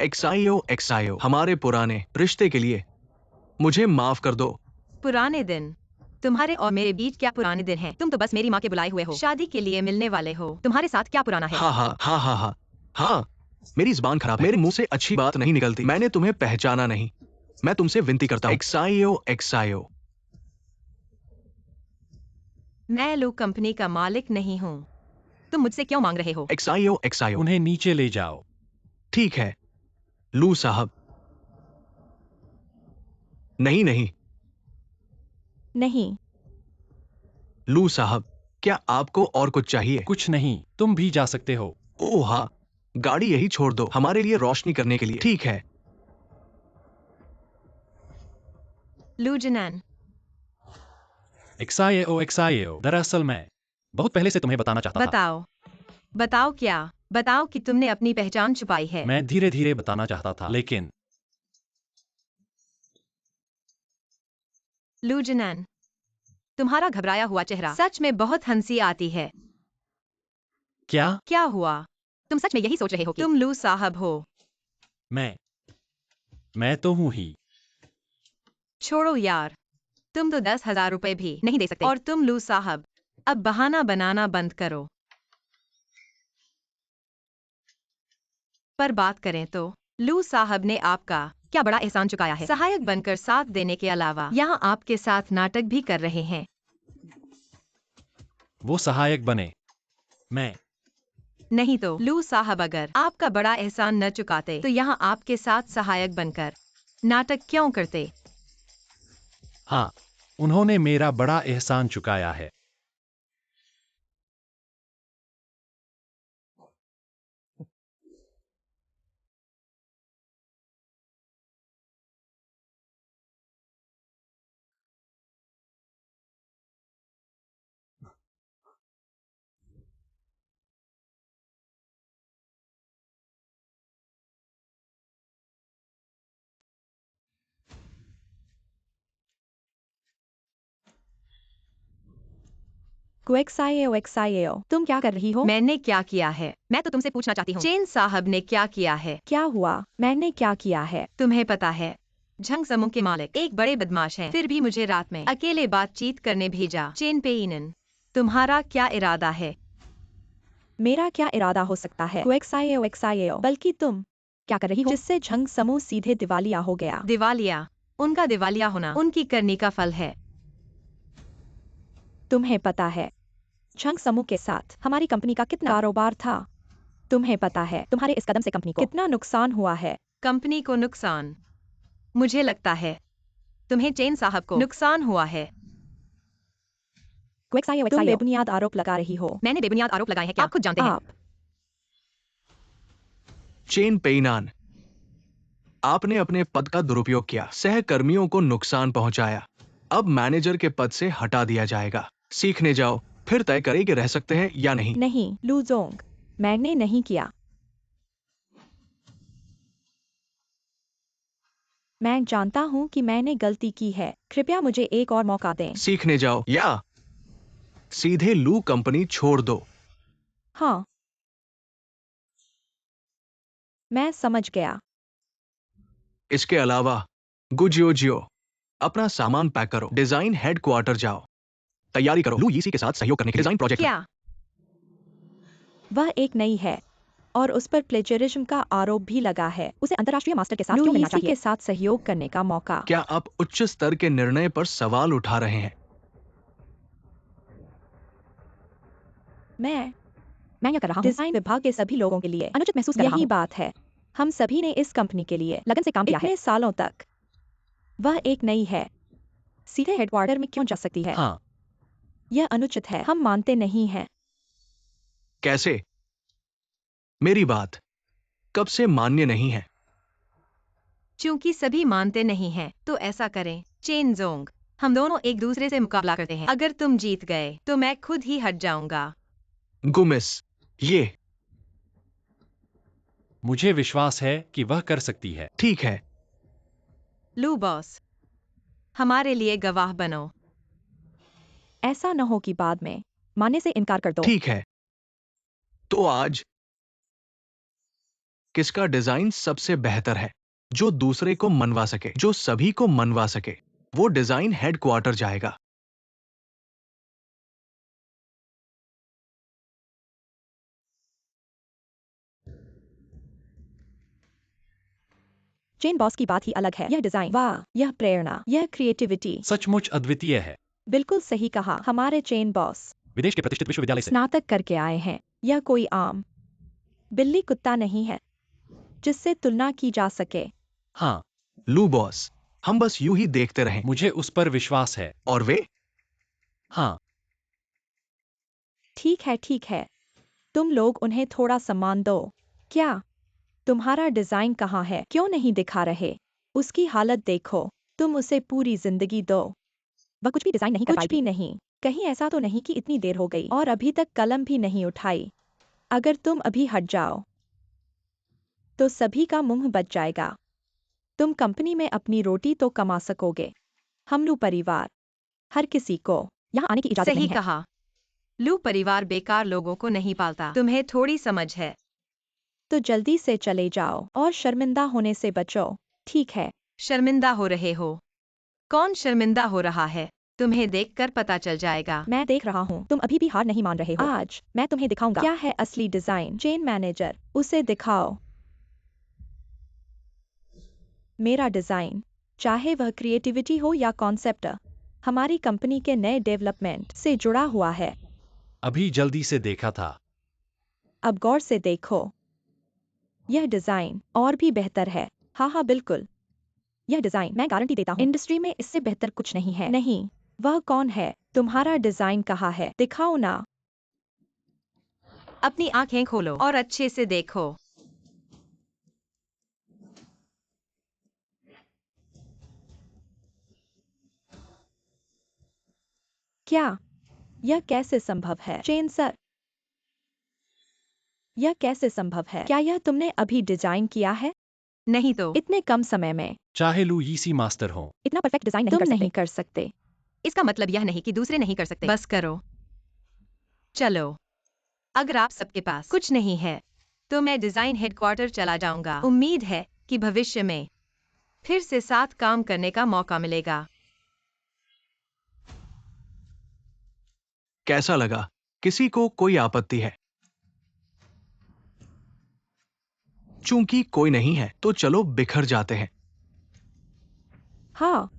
Speaker 3: एक्साइयो, हमारे पुराने रिश्ते के लिए मुझे माफ कर दो।
Speaker 1: पुराने दिन? तुम्हारे और मेरे बीच क्या पुराने दिन हैं? तुम तो बस मेरी माँ के बुलाए हुए हो, शादी के लिए मिलने वाले हो। तुम्हारे साथ क्या पुराना है?
Speaker 3: हाँ, हाँ, हाँ, हाँ, हाँ, हाँ। मेरी जुबान खराब है, मेरे मुंह से अच्छी बात नहीं निकलती। मैंने तुम्हें पहचाना नहीं। मैं तुमसे विनती करता हूँ। एक्साइयो,
Speaker 1: मैं लू कंपनी का मालिक नहीं हूँ। तुम मुझसे क्यों मांग रहे हो?
Speaker 3: एक्साइयो।
Speaker 5: उन्हें नीचे ले जाओ।
Speaker 3: ठीक है, लू साहब। नहीं, नहीं,
Speaker 2: नहीं,
Speaker 3: लू साहब, क्या आपको और कुछ चाहिए?
Speaker 5: कुछ नहीं, तुम भी जा सकते हो।
Speaker 3: ओह हाँ, गाड़ी यही छोड़ दो हमारे लिए रोशनी करने के लिए। ठीक है।
Speaker 1: लू जिनान,
Speaker 5: एक्साइयो, दरअसल मैं बहुत पहले से तुम्हें बताना चाहता था।
Speaker 1: बताओ क्या? बताओ कि तुमने अपनी पहचान छुपाई है।
Speaker 5: मैं धीरे धीरे बताना चाहता था, लेकिन
Speaker 1: लू जिनान, तुम्हारा घबराया हुआ चेहरा सच में बहुत हंसी आती है। क्या हुआ? तुम सच में यही सोच रहे हो कि तुम लू साहब हो?
Speaker 5: मैं तो हूं ही।
Speaker 1: छोड़ो यार, तुम तो 10,000 रुपए भी नहीं दे सकते। और तुम लू साहब, अब बहाना बनाना बंद करो। पर बात करें तो लू साहब ने आपका क्या बड़ा एहसान चुकाया है। सहायक बनकर साथ देने के अलावा यहाँ आपके साथ नाटक भी कर रहे हैं।
Speaker 5: वो सहायक बने, मैं।
Speaker 1: नहीं तो लू साहब, अगर आपका बड़ा एहसान न चुकाते तो यहाँ आपके साथ सहायक बनकर नाटक क्यों करते?
Speaker 5: हाँ, उन्होंने मेरा बड़ा एहसान चुकाया है।
Speaker 2: क्वेक्सायो, तुम क्या कर रही हो?
Speaker 1: मैंने क्या किया है? मैं तो तुमसे पूछना चाहती हूँ, चेन साहब ने क्या किया है?
Speaker 2: क्या हुआ? मैंने क्या किया है?
Speaker 1: तुम्हें पता है, झंग समूह के मालिक एक बड़े बदमाश हैं। फिर भी मुझे रात में अकेले बातचीत करने भेजा। चेन पेइनन, तुम्हारा क्या इरादा है?
Speaker 2: मेरा क्या इरादा हो सकता है? क्वेक्सायो, बल्कि तुम क्या कर रही हो जिससे झंग समूह सीधे दिवालिया हो गया?
Speaker 1: दिवालिया? उनका दिवालिया होना उनकी करनी का फल है।
Speaker 2: तुम्हें पता है झंग समूह के साथ हमारी कंपनी का कितना कारोबार था? तुम्हें पता है तुम्हारे इस कदम से कंपनी को कितना नुकसान हुआ है?
Speaker 1: कंपनी को नुकसान? मुझे लगता है तुम्हें चेन साहब को नुकसान हुआ है।
Speaker 2: तुम बेबुनियाद आरोप लगा रही हो।
Speaker 1: मैंने बेबुनियाद आरोप लगाए हैं क्या? आप खुद जानते हैं।
Speaker 2: आप
Speaker 3: चेन पेइनान, आपने अपने पद का दुरुपयोग किया, सहकर्मियों को नुकसान पहुंचाया। अब मैनेजर के पद से हटा दिया जाएगा। सीखने जाओ, फिर तय करें कि रह सकते हैं या नहीं।
Speaker 2: नहीं, लू जोंग, मैंने नहीं किया। मैं जानता हूँ कि मैंने गलती की है। कृपया मुझे एक और मौका दें।
Speaker 3: सीखने जाओ या सीधे लू कंपनी छोड़ दो।
Speaker 2: हाँ, मैं समझ गया।
Speaker 3: इसके अलावा गुजियो, अपना सामान पैक करो, डिजाइन हेडक्वार्टर जाओ, तैयारी करो। लू यीसी के साथ सहयोग करने के डिजाइन प्रोजेक्ट में।
Speaker 1: क्या?
Speaker 2: वह एक नई है और उस पर प्लेजरिज्म का आरोप भी लगा है। उसे अंतर्राष्ट्रीय मास्टर के साथ क्यों मिलना चाहिए? के साथ सहयोग करने का मौका।
Speaker 3: क्या आप उच्च स्तर के निर्णय पर सवाल उठा रहे हैं?
Speaker 2: मैं क्या कर रहा हूँ? डिजाइन विभाग के सभी लोगों के लिए अनुचित महसूस कर रहा हूँ। यही बात है। हम सभी ने इस कंपनी के लिए लगन से काम किया है इतने सालों तक। वह एक नई है, सीधे हेडक्वार्टर में क्यों जा सकती है?
Speaker 5: हाँ,
Speaker 2: यह अनुचित है। हम मानते नहीं हैं।
Speaker 3: कैसे? मेरी बात कब से मान्य नहीं है?
Speaker 1: चूंकि सभी मानते नहीं हैं, तो ऐसा करें चेन जोंग, हम दोनों एक दूसरे से मुकाबला करते हैं। अगर तुम जीत गए तो मैं खुद ही हट जाऊंगा।
Speaker 3: गुमिस, ये
Speaker 5: मुझे विश्वास है कि वह कर सकती है।
Speaker 3: ठीक है।
Speaker 1: लू बॉस, हमारे लिए गवाह बनो।
Speaker 2: ऐसा न हो कि बाद में मानने से इनकार कर दो।
Speaker 3: ठीक है, तो आज किसका डिजाइन सबसे बेहतर है? जो दूसरे को मनवा सके, जो सभी को मनवा सके, वो डिजाइन हेडक्वार्टर जाएगा।
Speaker 2: चेन बॉस की बात ही अलग है। यह डिजाइन, वाह, यह प्रेरणा, यह क्रिएटिविटी।
Speaker 5: सचमुच अद्वितीय है।
Speaker 2: बिल्कुल सही कहा। हमारे चेन बॉस
Speaker 5: विदेश के प्रतिष्ठित विश्वविद्यालय से।
Speaker 2: स्नातक करके आए हैं। यह कोई आम बिल्ली कुत्ता नहीं है जिससे तुलना की जा सके।
Speaker 5: हाँ,
Speaker 3: लू बॉस, हम बस यूं ही देखते रहें।
Speaker 5: मुझे उस पर विश्वास है।
Speaker 3: और वे
Speaker 5: हाँ,
Speaker 2: ठीक है। तुम लोग उन्हें थोड़ा सम्मान दो। क्या तुम्हारा डिजाइन कहाँ है? क्यों नहीं दिखा रहे? उसकी हालत देखो। तुम उसे पूरी जिंदगी दो, वह कुछ भी डिजाइन नहीं कर पाएगी। कुछ भी नहीं। कहीं ऐसा तो नहीं कि इतनी देर हो गई और अभी तक कलम भी नहीं उठाई? अगर तुम अभी हट जाओ तो सभी का मुंह बच जाएगा। तुम कंपनी में अपनी रोटी तो कमा सकोगे। हम लू परिवार हर किसी को यहाँ आने की इजाजत
Speaker 1: सही
Speaker 2: नहीं है।
Speaker 1: कहा। लू परिवार बेकार लोगों को नहीं पालता। तुम्हें थोड़ी समझ है।
Speaker 2: तो जल्दी से चले जाओ और शर्मिंदा होने से बचो। ठीक है।
Speaker 1: शर्मिंदा हो रहे हो? कौन शर्मिंदा हो रहा है? तुम्हें देखकर पता चल जाएगा।
Speaker 2: मैं देख रहा हूँ तुम अभी भी हार नहीं मान रहे हो। आज मैं तुम्हें दिखाऊंगा क्या है असली डिजाइन। चेन मैनेजर, उसे दिखाओ। मेरा डिजाइन, चाहे वह क्रिएटिविटी हो या कॉन्सेप्ट, हमारी कंपनी के नए डेवलपमेंट से जुड़ा हुआ है।
Speaker 5: अभी जल्दी से देखा था।
Speaker 2: अब गौर से देखो। यह डिजाइन और भी बेहतर है। हाँ हाँ बिल्कुल। यह डिजाइन मैं गारंटी देता हूँ इंडस्ट्री में इससे बेहतर कुछ नहीं है। नहीं, वह कौन है? तुम्हारा डिजाइन कहाँ है? दिखाओ ना।
Speaker 1: अपनी आंखें खोलो और अच्छे से देखो।
Speaker 2: क्या? यह कैसे संभव है? चेन सर, यह कैसे संभव है? क्या यह तुमने अभी डिजाइन किया है?
Speaker 1: नहीं तो
Speaker 2: इतने कम समय में
Speaker 5: चाहे लू यीसी मास्टर हो।
Speaker 2: इतना परफेक्ट डिजाइन नहीं कर सकते।
Speaker 1: इसका मतलब यह नहीं कि दूसरे नहीं कर सकते। बस करो। चलो, अगर आप सबके पास कुछ नहीं है तो मैं डिजाइन हेडक्वार्टर चला जाऊंगा। उम्मीद है कि भविष्य में फिर से साथ काम करने का मौका मिलेगा।
Speaker 3: कैसा लगा? किसी को कोई आपत्ति है? चूंकि कोई नहीं है तो चलो बिखर जाते हैं।
Speaker 2: हाँ।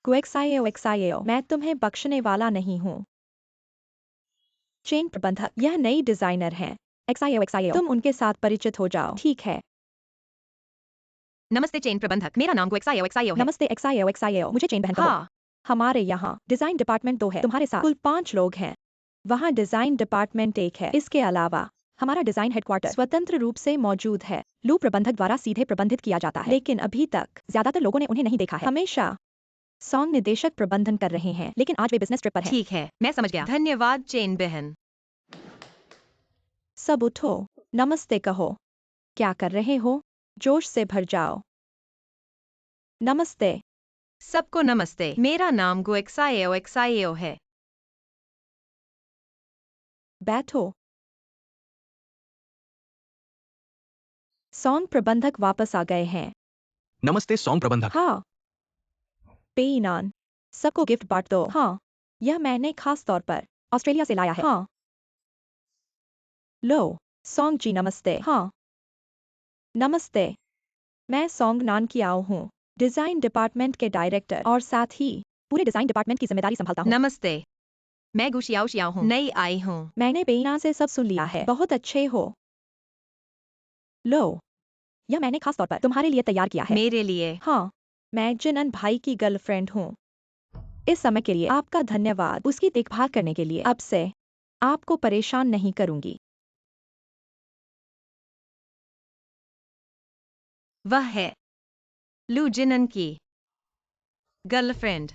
Speaker 2: एक्साइयो, मैं तुम्हें बख्शने वाला नहीं हूँ। चेन प्रबंधक, यह नई डिजाइनर हैं। एक्साइयो, तुम उनके साथ परिचित हो जाओ। ठीक है।
Speaker 1: नमस्ते चेन प्रबंधक, मेरा नाम एक्सायो है।
Speaker 2: नमस्ते एक्साइयो, मुझे चेन बहन कहो।
Speaker 1: हाँ,
Speaker 2: हमारे यहाँ डिजाइन डिपार्टमेंट 2 है। तुम्हारे साथ कुल 5 लोग हैं। वहाँ डिजाइन डिपार्टमेंट 1 है। इसके अलावा हमारा डिजाइन हेडक्वार्टर स्वतंत्र रूप से मौजूद है। लू प्रबंधक द्वारा सीधे प्रबंधित किया जाता है, लेकिन अभी तक ज्यादातर लोगों ने उन्हें नहीं देखा है। हमेशा सॉन्ग निदेशक प्रबंधन कर रहे हैं, लेकिन आज वे बिजनेस ट्रिप पर हैं।
Speaker 1: ठीक है, मैं समझ गया। धन्यवाद चेन बहन।
Speaker 2: सब उठो, नमस्ते कहो। क्या कर रहे हो? जोश से भर जाओ। नमस्ते।
Speaker 1: सबको नमस्ते, मेरा नाम एक्सायो है।
Speaker 2: बैठो। सॉन्ग प्रबंधक वापस आ गए हैं।
Speaker 3: नमस्ते सॉन्ग प्रबंधक।
Speaker 2: हाँ। पेइनान, सबको गिफ्ट बांट दो। हाँ, यह मैंने खास तौर पर ऑस्ट्रेलिया से लाया है। हाँ। लो, सॉन्ग जी नमस्ते। हाँ। नमस्ते, मैं सॉन्ग नान कियाओ हूँ, डिजाइन डिपार्टमेंट के डायरेक्टर और साथ ही पूरे डिजाइन डिपार्टमेंट की जिम्मेदारी संभालता हूँ।
Speaker 1: नमस्ते, मैं गुशियाओ हूँ, नई आई हूँ।
Speaker 2: मैंने पेइनान से सब सुन लिया है। बहुत अच्छे हो। लो, यह मैंने खास तौर पर तुम्हारे लिए तैयार किया है।
Speaker 1: मेरे लिए।
Speaker 2: हाँ, मैं जिनन भाई की गर्लफ्रेंड हूँ। इस समय के लिए आपका धन्यवाद। उसकी देखभाल करने के लिए अब से आपको परेशान नहीं करूंगी।
Speaker 1: वह है लू जिनन की गर्लफ्रेंड।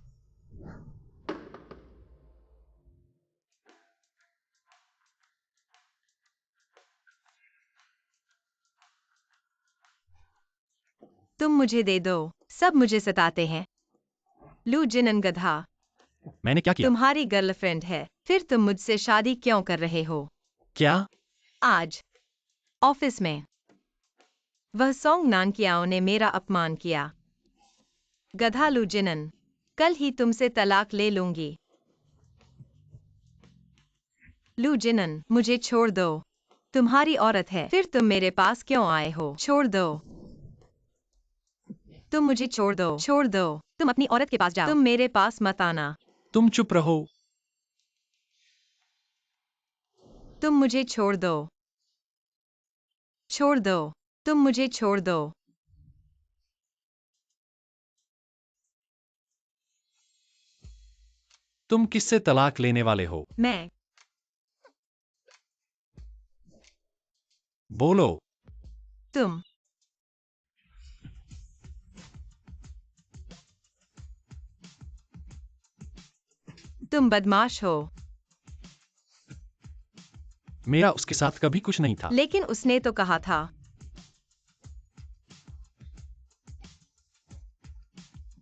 Speaker 1: तुम मुझे दे दो, सब मुझे सताते हैं। लू जिनन गधा,
Speaker 5: मैंने क्या किया?
Speaker 1: तुम्हारी गर्लफ्रेंड है, फिर तुम मुझसे शादी क्यों कर रहे हो?
Speaker 5: क्या?
Speaker 1: आज ऑफिस में वह सॉन्ग नानकियाओ ने मेरा अपमान किया। गधा लू जिनन, कल ही तुमसे तलाक ले लूंगी। लू जिनन, मुझे छोड़ दो। तुम्हारी औरत है, फिर तुम मेरे पास क्यों आए हो? छोड़ दो। तुम मुझे छोड़ दो, छोड़ दो। तुम अपनी औरत के पास जाओ, तुम मेरे पास मत आना।
Speaker 5: तुम चुप रहो।
Speaker 1: तुम मुझे छोड़ दो, छोड़ दो। तुम मुझे छोड़ दो।
Speaker 5: तुम किससे तलाक लेने वाले हो?
Speaker 1: मैं।
Speaker 5: बोलो।
Speaker 1: तुम। तुम बदमाश हो।
Speaker 5: मेरा उसके साथ कभी कुछ नहीं था।
Speaker 1: लेकिन उसने तो कहा था।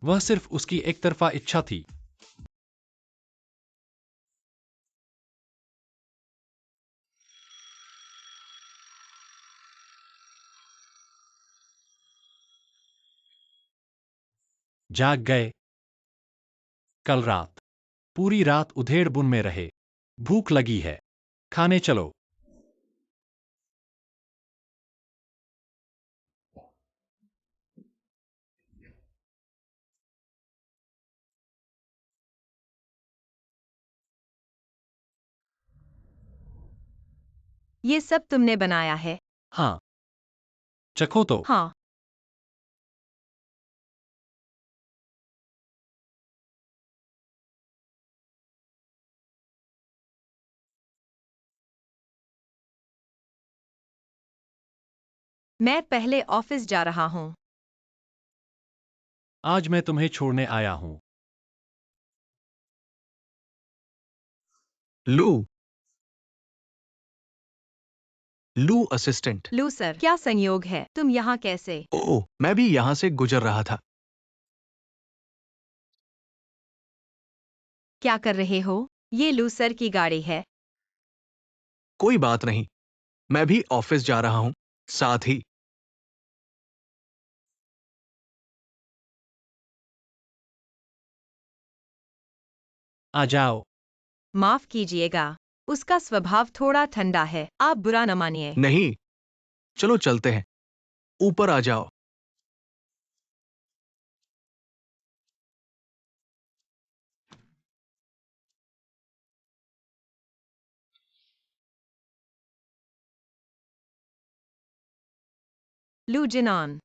Speaker 5: वह सिर्फ उसकी एक तरफा इच्छा थी। जाग गए। कल रात पूरी रात उधेड़ बुन में रहे। भूख लगी है, खाने चलो।
Speaker 1: ये सब तुमने बनाया है?
Speaker 5: हाँ, चखो तो।
Speaker 1: हाँ। मैं पहले ऑफिस जा रहा हूँ।
Speaker 5: आज मैं तुम्हें छोड़ने आया हूँ।
Speaker 3: लू। लू असिस्टेंट।
Speaker 1: लू सर, क्या संयोग है? तुम यहाँ कैसे?
Speaker 3: ओह, मैं भी यहां से गुजर रहा था।
Speaker 1: क्या कर रहे हो? ये लू सर की गाड़ी है।
Speaker 3: कोई बात नहीं, मैं भी ऑफिस जा रहा हूं साथ ही।
Speaker 5: आ जाओ।
Speaker 1: माफ कीजिएगा, उसका स्वभाव थोड़ा ठंडा है। आप बुरा न मानिए।
Speaker 3: नहीं, चलो चलते हैं। ऊपर आ जाओ।
Speaker 1: लू जिनान,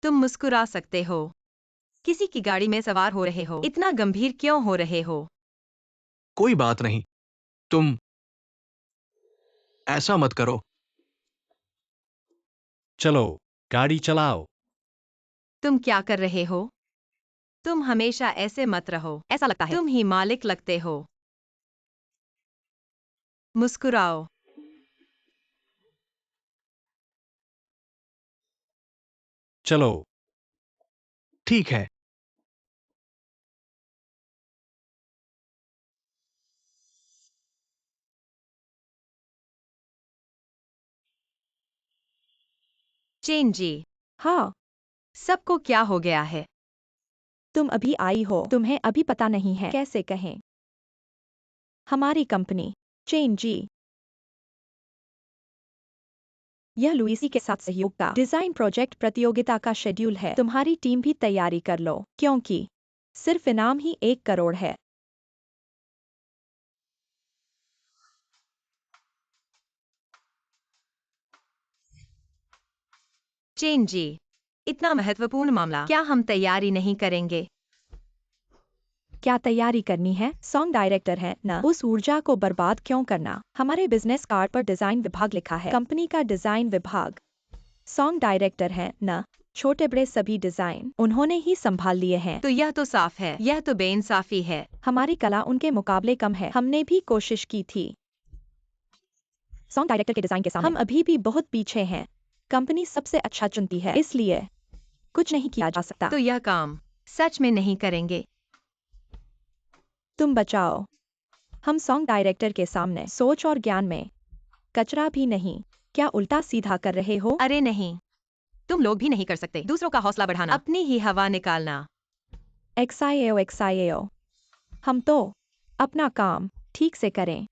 Speaker 1: तुम मुस्कुरा सकते हो। किसी की गाड़ी में सवार हो रहे हो, इतना गंभीर क्यों हो रहे हो?
Speaker 3: कोई बात नहीं, तुम ऐसा मत करो।
Speaker 5: चलो, गाड़ी चलाओ।
Speaker 1: तुम क्या कर रहे हो? तुम हमेशा ऐसे मत रहो, ऐसा लगता है तुम ही मालिक लगते हो। मुस्कुराओ।
Speaker 5: चलो।
Speaker 3: ठीक है।
Speaker 1: चेन जी,
Speaker 2: हाँ,
Speaker 1: सबको क्या हो गया है?
Speaker 2: तुम अभी आई हो, तुम्हें अभी पता नहीं है कैसे कहें। हमारी कंपनी, चेन जी, यह लुइसी के साथ सहयोग का डिजाइन प्रोजेक्ट प्रतियोगिता का शेड्यूल है। तुम्हारी टीम भी तैयारी कर लो, क्योंकि सिर्फ इनाम ही 1 करोड़ है।
Speaker 1: चेन जी, इतना महत्वपूर्ण मामला, क्या हम तैयारी नहीं करेंगे?
Speaker 2: क्या तैयारी करनी है? सॉन्ग डायरेक्टर है ना, उस ऊर्जा को बर्बाद क्यों करना? हमारे बिजनेस कार्ड पर डिजाइन विभाग लिखा है, कंपनी का डिजाइन विभाग। सॉन्ग डायरेक्टर है ना, छोटे बड़े सभी डिजाइन उन्होंने ही संभाल लिए हैं।
Speaker 1: तो यह तो साफ है, यह तो बेइंसाफी है।
Speaker 2: हमारी कला उनके मुकाबले कम है, हमने भी कोशिश की थी। सॉन्ग डायरेक्टर के डिजाइन के सामने हम अभी भी बहुत पीछे हैं। कंपनी सबसे अच्छा चुनती है, इसलिए कुछ नहीं किया जा सकता।
Speaker 1: तो यह काम सच में नहीं करेंगे?
Speaker 2: तुम बचाओ। हम सॉन्ग डायरेक्टर के सामने सोच और ज्ञान में कचरा भी नहीं। क्या उल्टा सीधा कर रहे हो?
Speaker 1: अरे नहीं, तुम लोग भी नहीं कर सकते दूसरों का हौसला बढ़ाना, अपनी ही हवा निकालना।
Speaker 2: एक्साईओ। हम तो अपना काम ठीक से करें,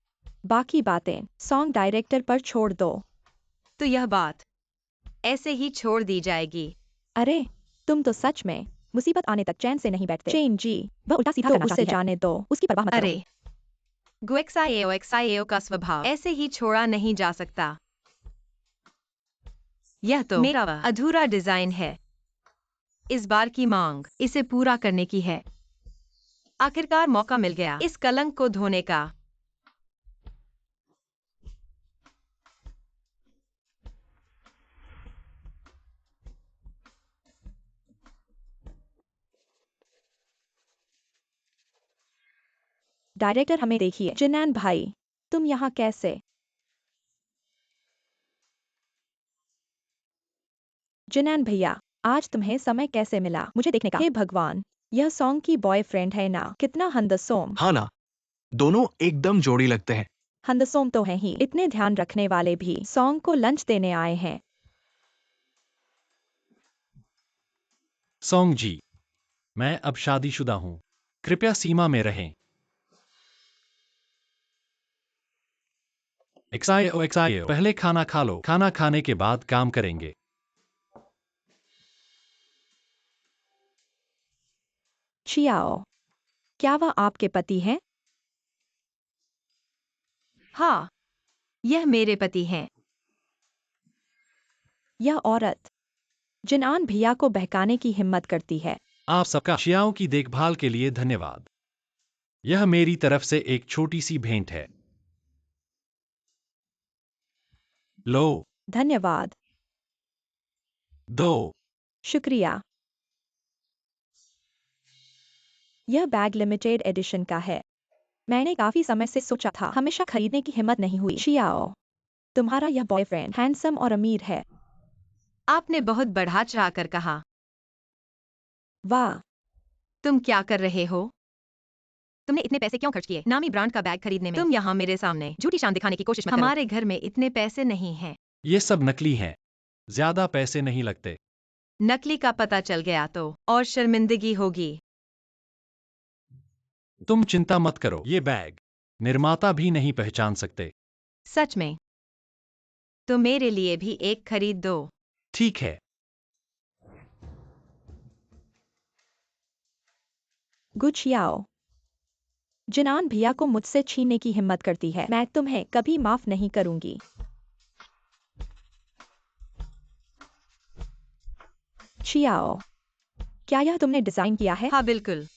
Speaker 2: बाकी बातें सॉन्ग डायरेक्टर पर छोड़ दो।
Speaker 1: तो यह बात ऐसे ही छोड़ दी जाएगी?
Speaker 2: अरे, तुम तो सच में मुसीबत आने तक चैन से नहीं बैठते। चेन जी, वह उल्टा सीधा करना चाहती है। जाने दो, उसकी परवाह मत करो।
Speaker 1: अरे, एक्साईओ का स्वभाव ऐसे ही छोड़ा नहीं जा सकता। यह तो मेरा अधूरा डिजाइन है। इस बार की मांग इसे पूरा करने की है। आखिरकार मौका मिल गया इस कलंक को धोने का।
Speaker 2: डायरेक्टर हमें देखिए। जिनान भाई, तुम यहाँ कैसे? जिनान भैया, आज तुम्हें समय कैसे मिला मुझे देखने का? हे भगवान, यह सॉन्ग की बॉयफ्रेंड है ना? कितना हंदसोम।
Speaker 3: हाँ ना, दोनों एकदम जोड़ी लगते हैं।
Speaker 2: हंदसोम तो है ही, इतने ध्यान रखने वाले भी सॉन्ग को लंच देने आए हैं।
Speaker 5: सॉन्ग जी, मैं अब शादीशुदा हूँ। कृपया सीमा में रहें। एक्साइओ, पहले खाना खा लो। खाना खाने के बाद काम करेंगे।
Speaker 2: चियाओ, क्या वह आपके पति हैं?
Speaker 1: हाँ, यह मेरे पति हैं।
Speaker 2: यह औरत जिनान भैया को बहकाने की हिम्मत करती है।
Speaker 5: आप सबका शियाओं की देखभाल के लिए धन्यवाद। यह मेरी तरफ से एक छोटी सी भेंट है। लो,
Speaker 2: धन्यवाद।
Speaker 5: दो।
Speaker 2: शुक्रिया। यह बैग लिमिटेड एडिशन का है। मैंने काफी समय से सोचा था, हमेशा खरीदने की हिम्मत नहीं हुई। चियाओ, तुम्हारा यह बॉयफ्रेंड हैंडसम और अमीर है।
Speaker 1: आपने बहुत बढ़ा चढ़ा कर कहा।
Speaker 2: वाह,
Speaker 1: तुम क्या कर रहे हो? तुमने इतने पैसे क्यों खर्च किए नामी ब्रांड का बैग खरीदने में? तुम यहाँ मेरे सामने झूठी शान दिखाने की कोशिश मत करो। हमारे घर में इतने पैसे नहीं हैं।
Speaker 5: ये सब नकली हैं। ज्यादा पैसे नहीं लगते।
Speaker 1: नकली का पता चल गया तो और शर्मिंदगी होगी।
Speaker 5: तुम चिंता मत करो, ये बैग निर्माता भी नहीं पहचान सकते।
Speaker 1: सच में? तो मेरे लिए भी एक खरीद दो।
Speaker 5: ठीक है।
Speaker 2: गुचियाओ, जिनान भैया को मुझसे छीनने की हिम्मत करती है। मैं तुम्हें कभी माफ नहीं करूंगी। चियाओ, क्या यह तुमने डिजाइन किया है?
Speaker 1: हाँ बिल्कुल।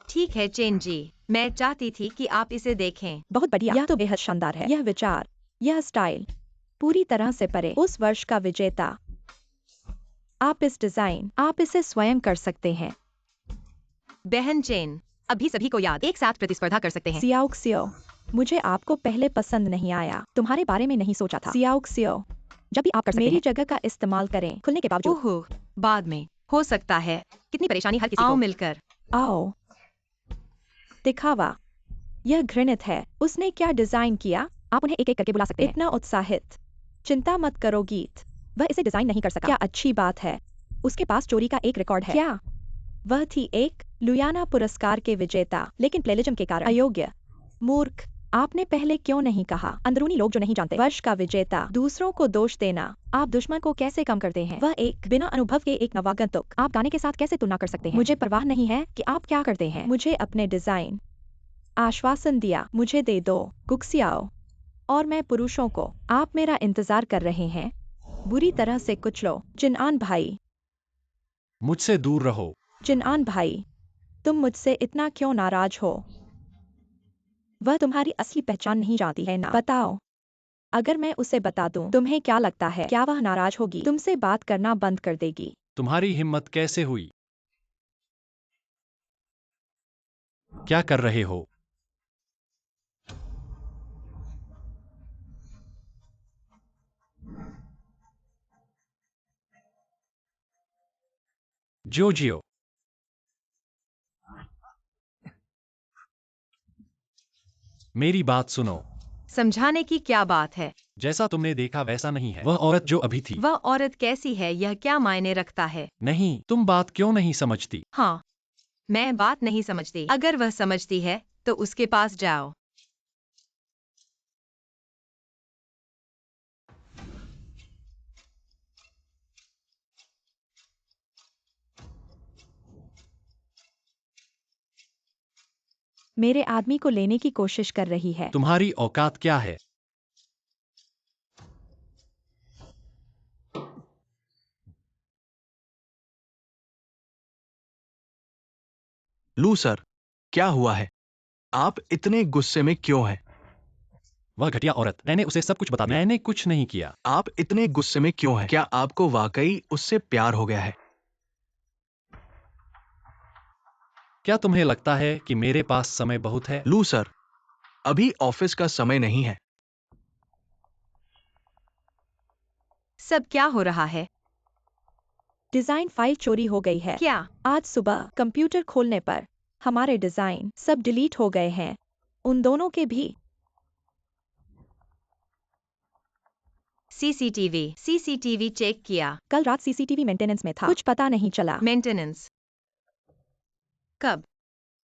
Speaker 1: ठीक है चेन जी, मैं चाहती थी कि आप इसे देखें।
Speaker 2: बहुत बढ़िया, यह तो बेहद शानदार है। यह विचार, यह स्टाइल, पूरी तरह से परे। उस वर्ष का विजेता। आप इसे स्वयं कर सकते हैं।
Speaker 1: बहन चेन, अभी सभी को याद एक साथ प्रतिस्पर्धा कर सकते हैं।
Speaker 2: सियाओ, मुझे आपको पहले पसंद नहीं आया। तुम्हारे बारे में नहीं सोचा था। सियाओ, जब भी आप कर सकते मेरी जगह का इस्तेमाल करें, खुलने के बावजूद।
Speaker 1: ओह, बाद में हो सकता है। कितनी परेशानी हर किसी
Speaker 2: आओ
Speaker 1: को मिलकर।
Speaker 2: आओ, दिखावा, यह घृणित है। उसने क्या डिजाइन किया? आप उन्हें एक एक करके बुला सकते हैं। इतना उत्साहित। चिंता मत करो गीत, वह इसे डिजाइन नहीं कर सका। क्या अच्छी बात है। उसके पास चोरी का एक रिकॉर्ड है। क्या वह थी एक लुयाना पुरस्कार के विजेता, लेकिन प्लेलिज्म के कारण अयोग्य। मूर्ख, आपने पहले क्यों नहीं कहा? अंदरूनी लोग जो नहीं जानते। वर्ष का विजेता, दूसरों को दोष देना। आप दुश्मन को कैसे कम करते हैं? वह एक बिना अनुभव के एक नवागंतुक। आप गाने के साथ कैसे तुलना कर सकते हैं? मुझे परवाह नहीं है कि आप क्या करते हैं। मुझे अपने डिजाइन आश्वासन दिया, मुझे दे दो। गुक्सियाओ, और मैं पुरुषों को, आप मेरा इंतजार कर रहे हैं। बुरी तरह से कुचलो। जिनान भाई,
Speaker 5: मुझसे दूर रहो।
Speaker 2: जिनान भाई, तुम मुझसे इतना क्यों नाराज हो? वह तुम्हारी असली पहचान नहीं जानती है ना? बताओ, अगर मैं उसे बता दूं, तुम्हें क्या लगता है? क्या वह नाराज होगी? तुमसे बात करना बंद कर देगी?
Speaker 5: तुम्हारी हिम्मत कैसे हुई? क्या कर रहे हो? जोजियो, मेरी बात सुनो।
Speaker 1: समझाने की क्या बात है?
Speaker 5: जैसा तुमने देखा वैसा नहीं है। वह औरत जो अभी थी।
Speaker 1: वह औरत कैसी है यह क्या मायने रखता है?
Speaker 5: नहीं, तुम बात क्यों नहीं समझती?
Speaker 1: हाँ, मैं बात नहीं समझती। अगर वह समझती है तो उसके पास जाओ।
Speaker 2: मेरे आदमी को लेने की कोशिश कर रही है।
Speaker 5: तुम्हारी औकात क्या है?
Speaker 3: लू सर, क्या हुआ है? आप इतने गुस्से में क्यों हैं?
Speaker 5: वह घटिया औरत, मैंने उसे सब कुछ बता दिया। मैंने कुछ नहीं किया।
Speaker 3: आप इतने गुस्से में क्यों हैं? क्या आपको वाकई उससे प्यार हो गया है?
Speaker 5: क्या तुम्हें लगता है कि मेरे पास समय बहुत है?
Speaker 3: लू सर, अभी ऑफिस का समय नहीं है।
Speaker 1: सब क्या हो रहा है?
Speaker 2: डिजाइन फाइल चोरी हो गई है।
Speaker 1: क्या?
Speaker 2: आज सुबह कंप्यूटर खोलने पर हमारे डिजाइन सब डिलीट हो गए हैं। उन दोनों के भी।
Speaker 1: सीसीटीवी चेक किया।
Speaker 2: कल रात सीसीटीवी मेंटेनेंस में था, कुछ पता नहीं चला।
Speaker 1: मेंटेनेंस कब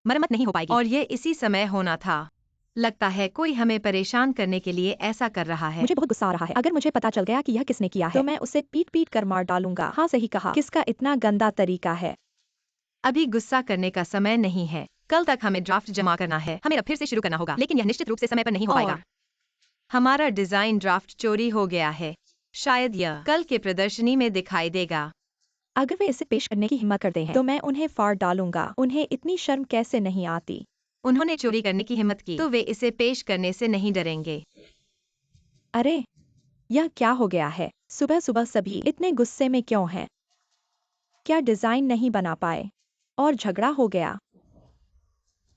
Speaker 1: मरम्मत नहीं हो पाएगी और ये इसी समय होना था। लगता है कोई हमें परेशान करने के लिए ऐसा कर रहा है।
Speaker 2: मुझे बहुत गुस्सा आ रहा है। अगर मुझे पता चल गया कि यह किसने किया है तो मैं उसे पीट पीट कर मार डालूंगा। हाँ सही कहा। किसका इतना गंदा तरीका है?
Speaker 1: अभी गुस्सा करने का समय नहीं है। कल तक हमें ड्राफ्ट जमा करना है। हमें अब फिर से शुरू करना होगा, लेकिन यह निश्चित रूप से समय पर नहीं हो पाएगा। हमारा डिजाइन ड्राफ्ट चोरी हो गया है। शायद यह कल के प्रदर्शनी में दिखाई देगा।
Speaker 2: अगर वे इसे पेश करने की हिम्मत करते हैं तो मैं उन्हें फाड़ डालूंगा। उन्हें इतनी शर्म कैसे नहीं आती?
Speaker 1: उन्होंने चोरी करने की हिम्मत की तो वे इसे पेश करने से नहीं डरेंगे।
Speaker 2: अरे यह क्या हो गया है? सुबह सुबह सभी इतने गुस्से में क्यों हैं? क्या डिजाइन नहीं बना पाए और झगड़ा हो गया?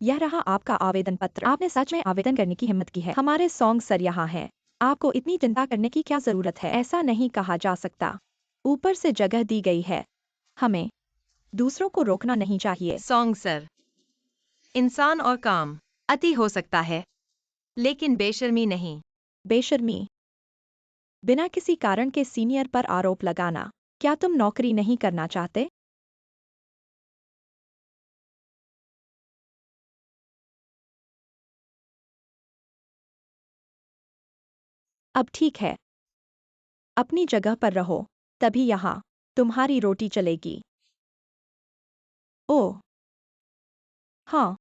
Speaker 2: यह रहा आपका आवेदन पत्र। आपने सच में आवेदन करने की हिम्मत की है। हमारे सॉन्ग सर यहाँ हैं। आपको इतनी चिंता करने की क्या जरूरत है? ऐसा नहीं कहा जा सकता। ऊपर से जगह दी गई है। हमें दूसरों को रोकना नहीं चाहिए।
Speaker 1: सॉन्ग सर, इंसान और काम अति हो सकता है, लेकिन बेशर्मी नहीं।
Speaker 2: बेशर्मी? बिना किसी कारण के सीनियर पर आरोप लगाना। क्या तुम नौकरी नहीं करना चाहते? अब ठीक है, अपनी जगह पर रहो, तभी यहाँ तुम्हारी रोटी चलेगी। ओह हाँ,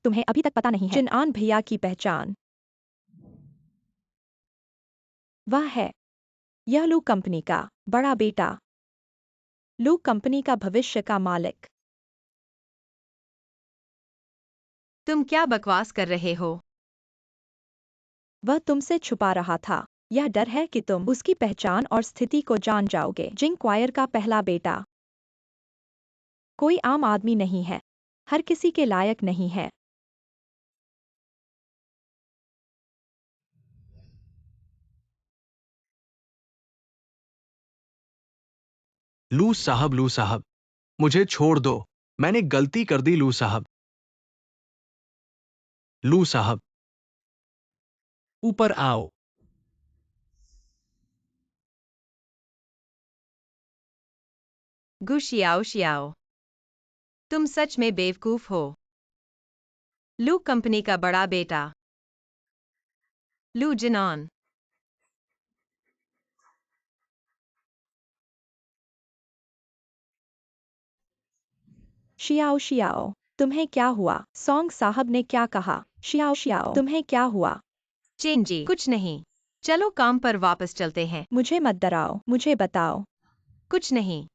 Speaker 2: तुम्हें अभी तक पता नहीं है जिनआन भैया की पहचान। वह है यह लू कंपनी का बड़ा बेटा, लू कंपनी का भविष्य का मालिक।
Speaker 1: तुम क्या बकवास कर रहे हो?
Speaker 2: वह तुमसे छुपा रहा था। यह डर है कि तुम उसकी पहचान और स्थिति को जान जाओगे। जिंग क्वायर का पहला बेटा कोई आम आदमी नहीं है, हर किसी के लायक नहीं है।
Speaker 3: लू साहब, मुझे छोड़ दो। मैंने गलती कर दी लू साहब। लू साहब,
Speaker 5: ऊपर आओ।
Speaker 1: गु शियाओ शियाओ, तुम सच में बेवकूफ हो। लू कंपनी का बड़ा बेटा लू जिनॉन।
Speaker 2: शियाओ शियाओ, तुम्हें क्या हुआ? सॉन्ग साहब ने क्या कहा? शियाओ शियाओ, तुम्हें क्या हुआ?
Speaker 1: चेन जी, कुछ नहीं। चलो काम पर वापस चलते हैं।
Speaker 2: मुझे मत डराओ, मुझे बताओ।
Speaker 1: कुछ नहीं।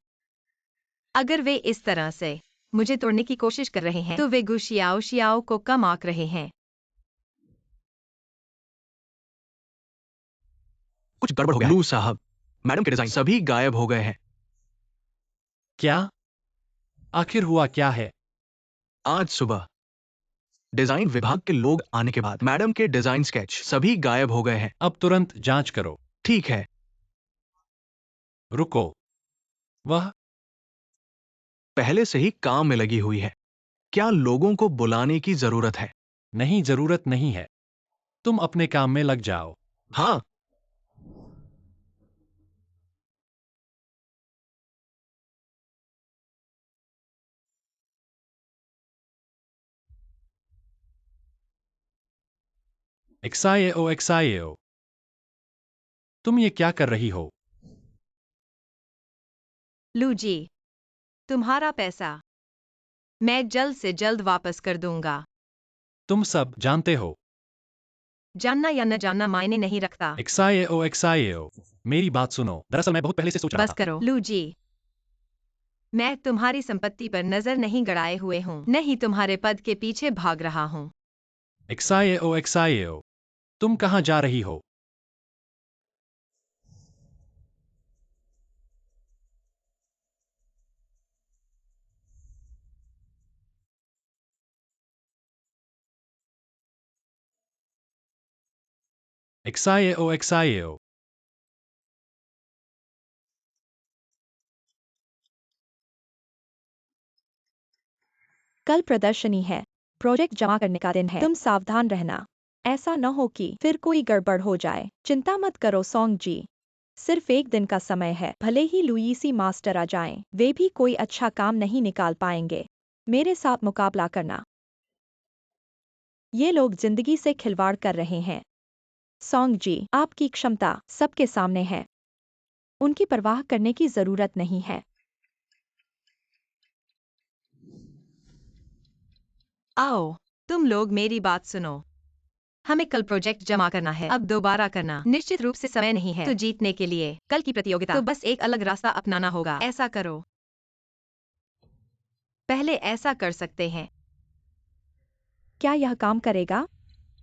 Speaker 1: अगर वे इस तरह से मुझे तोड़ने की कोशिश कर रहे हैं तो वे गु शियाओ शियाओ को कम आंक रहे हैं।
Speaker 3: कुछ गड़बड़ हो गया है। लू साहब, मैडम के डिजाइन सभी गायब हो गए हैं।
Speaker 5: क्या? आखिर हुआ क्या है?
Speaker 3: आज सुबह डिजाइन विभाग के लोग आने के बाद मैडम के डिजाइन स्केच सभी गायब हो गए हैं।
Speaker 5: अब तुरंत जांच करो।
Speaker 3: ठीक है।
Speaker 5: रुको, वह
Speaker 3: पहले से ही काम में लगी हुई है। क्या लोगों को बुलाने की जरूरत है?
Speaker 5: नहीं, जरूरत नहीं है। तुम अपने काम में लग जाओ।
Speaker 3: हाँ।
Speaker 5: एक्साइओ, तुम ये क्या कर रही हो?
Speaker 1: लू जी, तुम्हारा पैसा मैं जल्द से जल्द वापस कर दूंगा।
Speaker 5: तुम सब जानते हो।
Speaker 1: जानना या न जानना मायने नहीं रखता।
Speaker 5: एक्साइओ, मेरी बात सुनो। दरअसल मैं बहुत पहले से सोच रहा
Speaker 1: बस
Speaker 5: था।
Speaker 1: करो लू जी। मैं तुम्हारी संपत्ति पर नजर नहीं गड़ाए हुए हूँ, नहीं तुम्हारे पद के पीछे भाग रहा हूँ।
Speaker 5: एक्साइओ, तुम कहाँ जा रही हो? एक्साइओ,
Speaker 2: कल प्रदर्शनी है। प्रोजेक्ट जमा करने का दिन है। तुम सावधान रहना। ऐसा न हो कि फिर कोई गड़बड़ हो जाए। चिंता मत करो सॉन्ग जी। सिर्फ एक दिन का समय है, भले ही लुईसी मास्टर आ जाएं, वे भी कोई अच्छा काम नहीं निकाल पाएंगे। मेरे साथ मुकाबला करना। ये लोग जिंदगी से खिलवाड़ कर रहे हैं। सॉन्ग जी, आपकी क्षमता सबके सामने है। उनकी परवाह करने की जरूरत नहीं है।
Speaker 1: आओ, तुम लोग मेरी बात सुनो। हमें कल प्रोजेक्ट जमा करना है, अब दोबारा करना निश्चित रूप से समय नहीं है। तो जीतने के लिए कल की प्रतियोगिता तो बस एक अलग रास्ता अपनाना होगा। ऐसा करो, पहले ऐसा कर सकते हैं।
Speaker 2: क्या यह काम करेगा?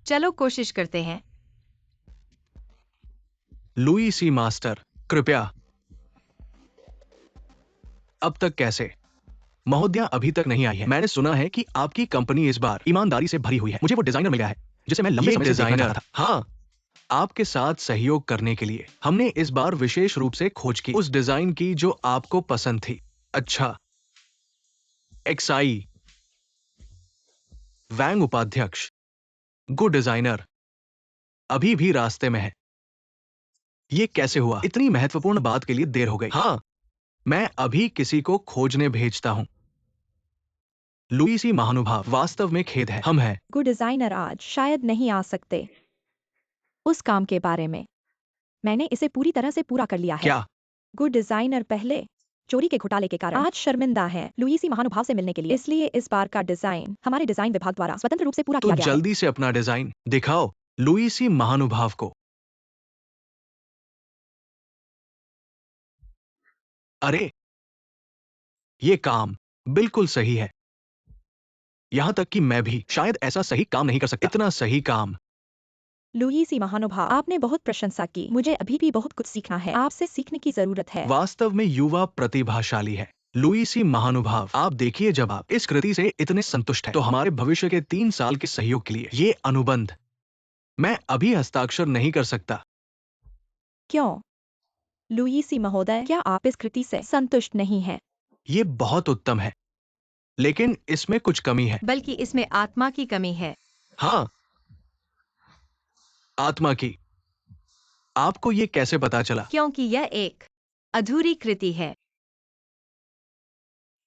Speaker 1: चलो कोशिश करते हैं।
Speaker 3: लुईसी मास्टर, कृपया। अब तक कैसे? महोदया अभी तक नहीं आई है। मैंने सुना है कि आपकी कंपनी इस बार ईमानदारी से भरी हुई है। मुझे वो डिजाइनर मिला है जिसे मैं लंबे समय से देखना चाहता था। हाँ, आपके साथ सहयोग करने के लिए हमने इस बार विशेष रूप से खोज की, उस डिजाइन की जो आपको पसंद थी। अच्छा, एक्सआई वैंग उपाध्यक्ष, गुड डिजाइनर अभी भी रास्ते में है। ये कैसे हुआ? इतनी महत्वपूर्ण बात के लिए देर हो गई। हाँ, मैं अभी किसी को खोजने भेजता हूं। लुईसी महानुभाव, वास्तव में खेद है, हम हैं।
Speaker 2: गुड डिजाइनर आज शायद नहीं आ सकते। उस काम के बारे में मैंने इसे पूरी तरह से पूरा कर लिया है।
Speaker 3: क्या?
Speaker 2: गुड डिजाइनर पहले चोरी के घोटाले के कारण आज शर्मिंदा है लुईसी महानुभाव से मिलने के लिए, इसलिए इस बार का डिजाइन हमारे डिजाइन विभाग द्वारा स्वतंत्र रूप से पूरा
Speaker 3: तो
Speaker 2: किया गया है।
Speaker 3: जल्दी से अपना डिजाइन दिखाओ लुईसी महानुभाव को। अरे, ये काम बिल्कुल सही है। यहां तक कि मैं भी शायद ऐसा सही काम नहीं कर सकता। इतना सही काम।
Speaker 2: लुईसी महानुभाव, आपने बहुत प्रशंसा की। मुझे अभी भी बहुत कुछ सीखना है। आपसे सीखने की जरूरत है।
Speaker 3: वास्तव में युवा प्रतिभाशाली है। लुईसी महानुभाव, आप देखिए, जब आप इस कृति से इतने संतुष्ट हैं, तो हमारे भविष्य के 3 साल के सहयोग के लिए ये अनुबंध मैं अभी हस्ताक्षर नहीं कर सकता।
Speaker 2: क्यों? लुईसी महोदय, क्या आप इस कृति से संतुष्ट नहीं हैं?
Speaker 3: ये बहुत उत्तम है, लेकिन इसमें कुछ कमी है।
Speaker 1: बल्कि इसमें आत्मा की कमी है।
Speaker 3: हाँ, आत्मा की। आपको ये कैसे पता चला?
Speaker 1: क्योंकि यह एक अधूरी कृति है।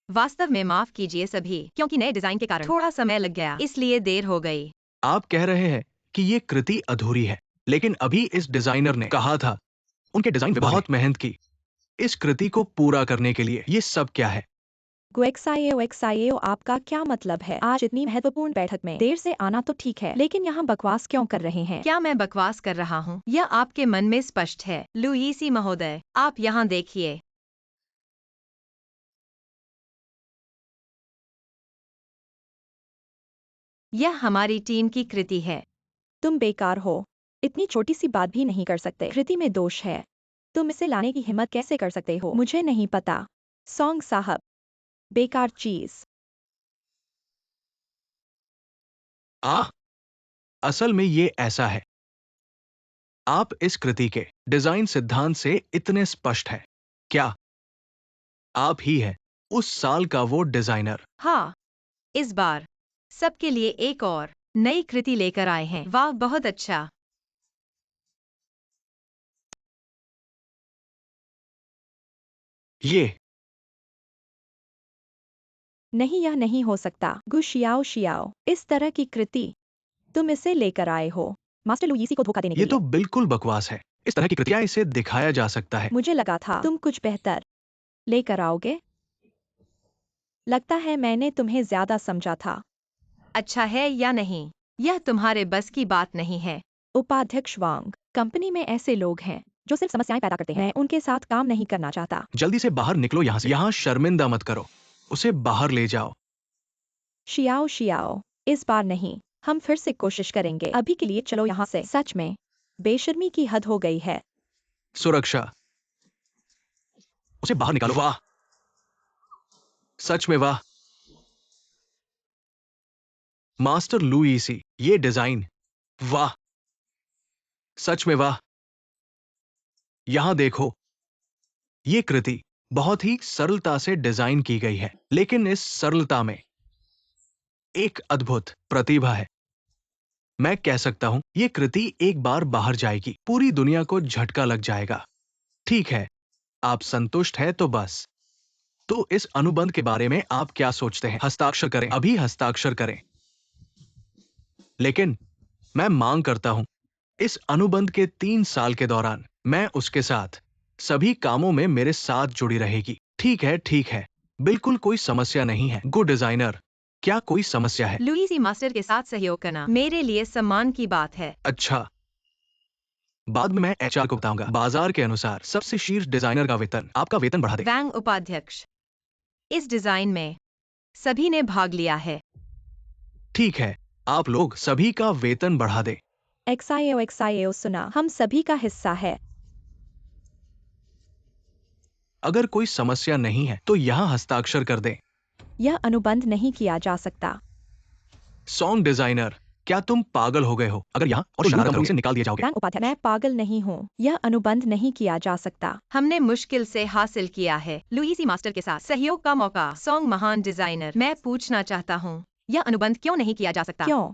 Speaker 1: वास्तव में माफ कीजिए सभी, क्योंकि नए डिजाइन के कारण थोड़ा समय लग गया, इसलिए देर हो गई।
Speaker 3: आप कह रहे हैं कि ये कृति अधूरी है, लेकिन अभी इस डिजाइनर ने कहा था, उनके डिजाइन विभाग ने बहुत मेहनत की इस कृति को पूरा करने के लिए। ये सब क्या है?
Speaker 2: एक्साईओ, आपका क्या मतलब है? आज इतनी महत्वपूर्ण बैठक में देर से आना तो ठीक है, लेकिन यहाँ बकवास क्यों कर रहे हैं?
Speaker 1: क्या मैं बकवास कर रहा हूँ? यह आपके मन में स्पष्ट है। लुईसी महोदय, आप यहाँ देखिए। यह हमारी टीम की कृति है।
Speaker 2: तुम बेकार हो। इतनी छोटी सी बात भी नहीं कर सकते। कृति में दोष है। तुम इसे लाने की हिम्मत कैसे कर सकते हो? मुझे नहीं पता। सॉन्ग साहब, बेकार चीज।
Speaker 3: असल में ये ऐसा है। आप इस कृति के डिजाइन सिद्धांत से इतने स्पष्ट हैं। क्या आप ही हैं उस साल का वो डिजाइनर?
Speaker 1: हाँ, इस बार सबके लिए एक और नई कृति लेकर आए हैं। वाह, बहुत अच्छा।
Speaker 3: ये
Speaker 2: नहीं, यह नहीं हो सकता। शियाओ, इस तरह की कृति तुम इसे लेकर आए हो मास्टर लुईसी को धोखा देने के
Speaker 3: ये
Speaker 2: लिए।
Speaker 3: तो बिल्कुल बकवास है। इस तरह की कृतियां इसे दिखाया जा सकता है।
Speaker 2: मुझे लगा था तुम कुछ बेहतर लेकर आओगे। लगता है मैंने तुम्हें ज्यादा समझा था।
Speaker 1: अच्छा है या नहीं, यह तुम्हारे बस की बात नहीं है।
Speaker 2: उपाध्यक्ष वांग, कंपनी में ऐसे लोग हैं जो सिर्फ समस्याएं पैदा करते हैं। मैं उनके साथ काम नहीं करना चाहता।
Speaker 3: जल्दी से बाहर निकलो यहाँ से। यहाँ शर्मिंदा मत करो। उसे बाहर ले जाओ।
Speaker 2: शियाओ, इस बार नहीं। हम फिर से कोशिश करेंगे। अभी के लिए चलो यहाँ से। सच में बेशर्मी की हद हो गई है।
Speaker 3: सुरक्षा, उसे बाहर निकालो। वाह, सच में वाह। मास्टर लुईसी, ये डिजाइन, वाह, सच में वाह। यहां देखो, ये कृति बहुत ही सरलता से डिजाइन की गई है, लेकिन इस सरलता में एक अद्भुत प्रतिभा है। मैं कह सकता हूं, ये कृति एक बार बाहर जाएगी, पूरी दुनिया को झटका लग जाएगा। ठीक है, आप संतुष्ट हैं तो बस। तो इस अनुबंध के बारे में आप क्या सोचते हैं? हस्ताक्षर करें, अभी हस्ताक्षर करें। लेकिन मैं मांग करता हूं, इस अनुबंध के 3 साल के दौरान मैं उसके साथ सभी कामों में मेरे साथ जुड़ी रहेगी। ठीक है, ठीक है, बिल्कुल कोई समस्या नहीं है। गुड डिजाइनर, क्या कोई समस्या है?
Speaker 1: लुईसी मास्टर के साथ सहयोग करना मेरे लिए सम्मान की बात है।
Speaker 3: अच्छा, बाद में मैं एचआर को बताऊंगा। बाजार के अनुसार सबसे शीर्ष डिजाइनर का वेतन आपका वेतन बढ़ा दे।
Speaker 1: वैंग उपाध्यक्ष, इस डिजाइन में सभी ने भाग लिया है।
Speaker 3: ठीक है, आप लोग सभी का वेतन बढ़ा दे।
Speaker 2: XIO सुना, हम सभी का हिस्सा है।
Speaker 3: अगर कोई समस्या नहीं है तो यहाँ हस्ताक्षर कर दें।
Speaker 2: यह अनुबंध नहीं किया जा सकता।
Speaker 3: सॉन्ग डिजाइनर, क्या तुम पागल हो गए हो? अगर यहाँ और शरारत करोगे, इसे निकाल दिया जाओगे।
Speaker 2: बैंक उपाध्यक्ष, मैं पागल नहीं हूँ। यह अनुबंध नहीं किया जा सकता।
Speaker 1: हमने मुश्किल से हासिल किया है लुईसी मास्टर के साथ सहयोग का मौका। सॉन्ग महान डिजाइनर, मैं पूछना चाहता हूँ, यह अनुबंध क्यों नहीं किया जा सकता?
Speaker 2: क्यों?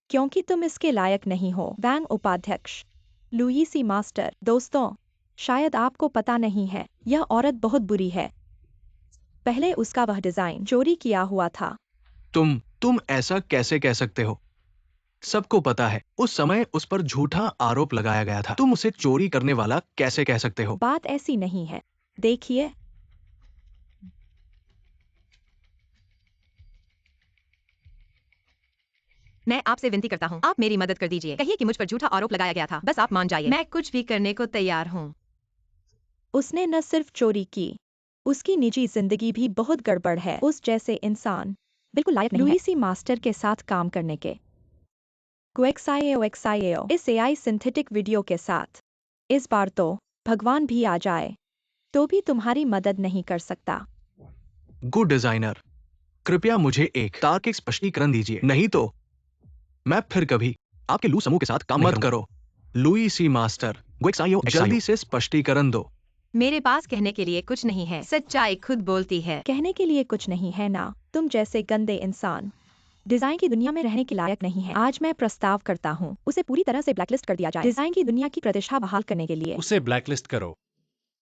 Speaker 2: क्योंकि तुम इसके लायक नहीं हो। बैंक उपाध्यक्ष, लुईसी मास्टर, दोस्तों, शायद आपको पता नहीं है, यह औरत बहुत बुरी है। पहले उसका वह डिजाइन चोरी किया हुआ था।
Speaker 3: तुम ऐसा कैसे कह सकते हो? सबको पता है, उस समय उस पर झूठा आरोप लगाया गया था। तुम उसे चोरी करने वाला कैसे कह सकते हो?
Speaker 2: बात ऐसी नहीं है। देखिए,
Speaker 1: मैं आपसे विनती करता हूँ, आप मेरी मदद कर दीजिए। कहिए कि मुझ पर झूठा आरोप लगाया गया था, बस आप मान जाइए। मैं कुछ भी करने को तैयार हूँ।
Speaker 2: उसने न सिर्फ चोरी की, उसकी निजी जिंदगी भी बहुत गड़बड़ है। उस जैसे इंसान बिल्कुल लायक नहीं है लुईसी मास्टर के साथ काम करने के। XIO इस AI सिंथेटिक वीडियो के साथ। इस बार तो भगवान भी आ जाए तो भी तुम्हारी मदद नहीं कर सकता।
Speaker 3: गुड डिजाइनर, कृपया मुझे एक तार्किक स्पष्टीकरण दीजिए, नहीं तो मैं फिर कभी आपके लू समूह के साथ काम मत करो। लुई सी मास्टर, जल्दी से स्पष्टीकरण दो।
Speaker 1: मेरे पास कहने के लिए कुछ नहीं है, सच्चाई खुद बोलती है।
Speaker 2: कहने के लिए कुछ नहीं है ना। तुम जैसे गंदे इंसान डिजाइन की दुनिया में रहने के लायक नहीं है। आज मैं प्रस्ताव करता हूँ, उसे पूरी तरह से ब्लैकलिस्ट कर दिया जाए। डिजाइन की दुनिया की प्रतिष्ठा बहाल करने के लिए।
Speaker 5: उसे ब्लैकलिस्ट करो।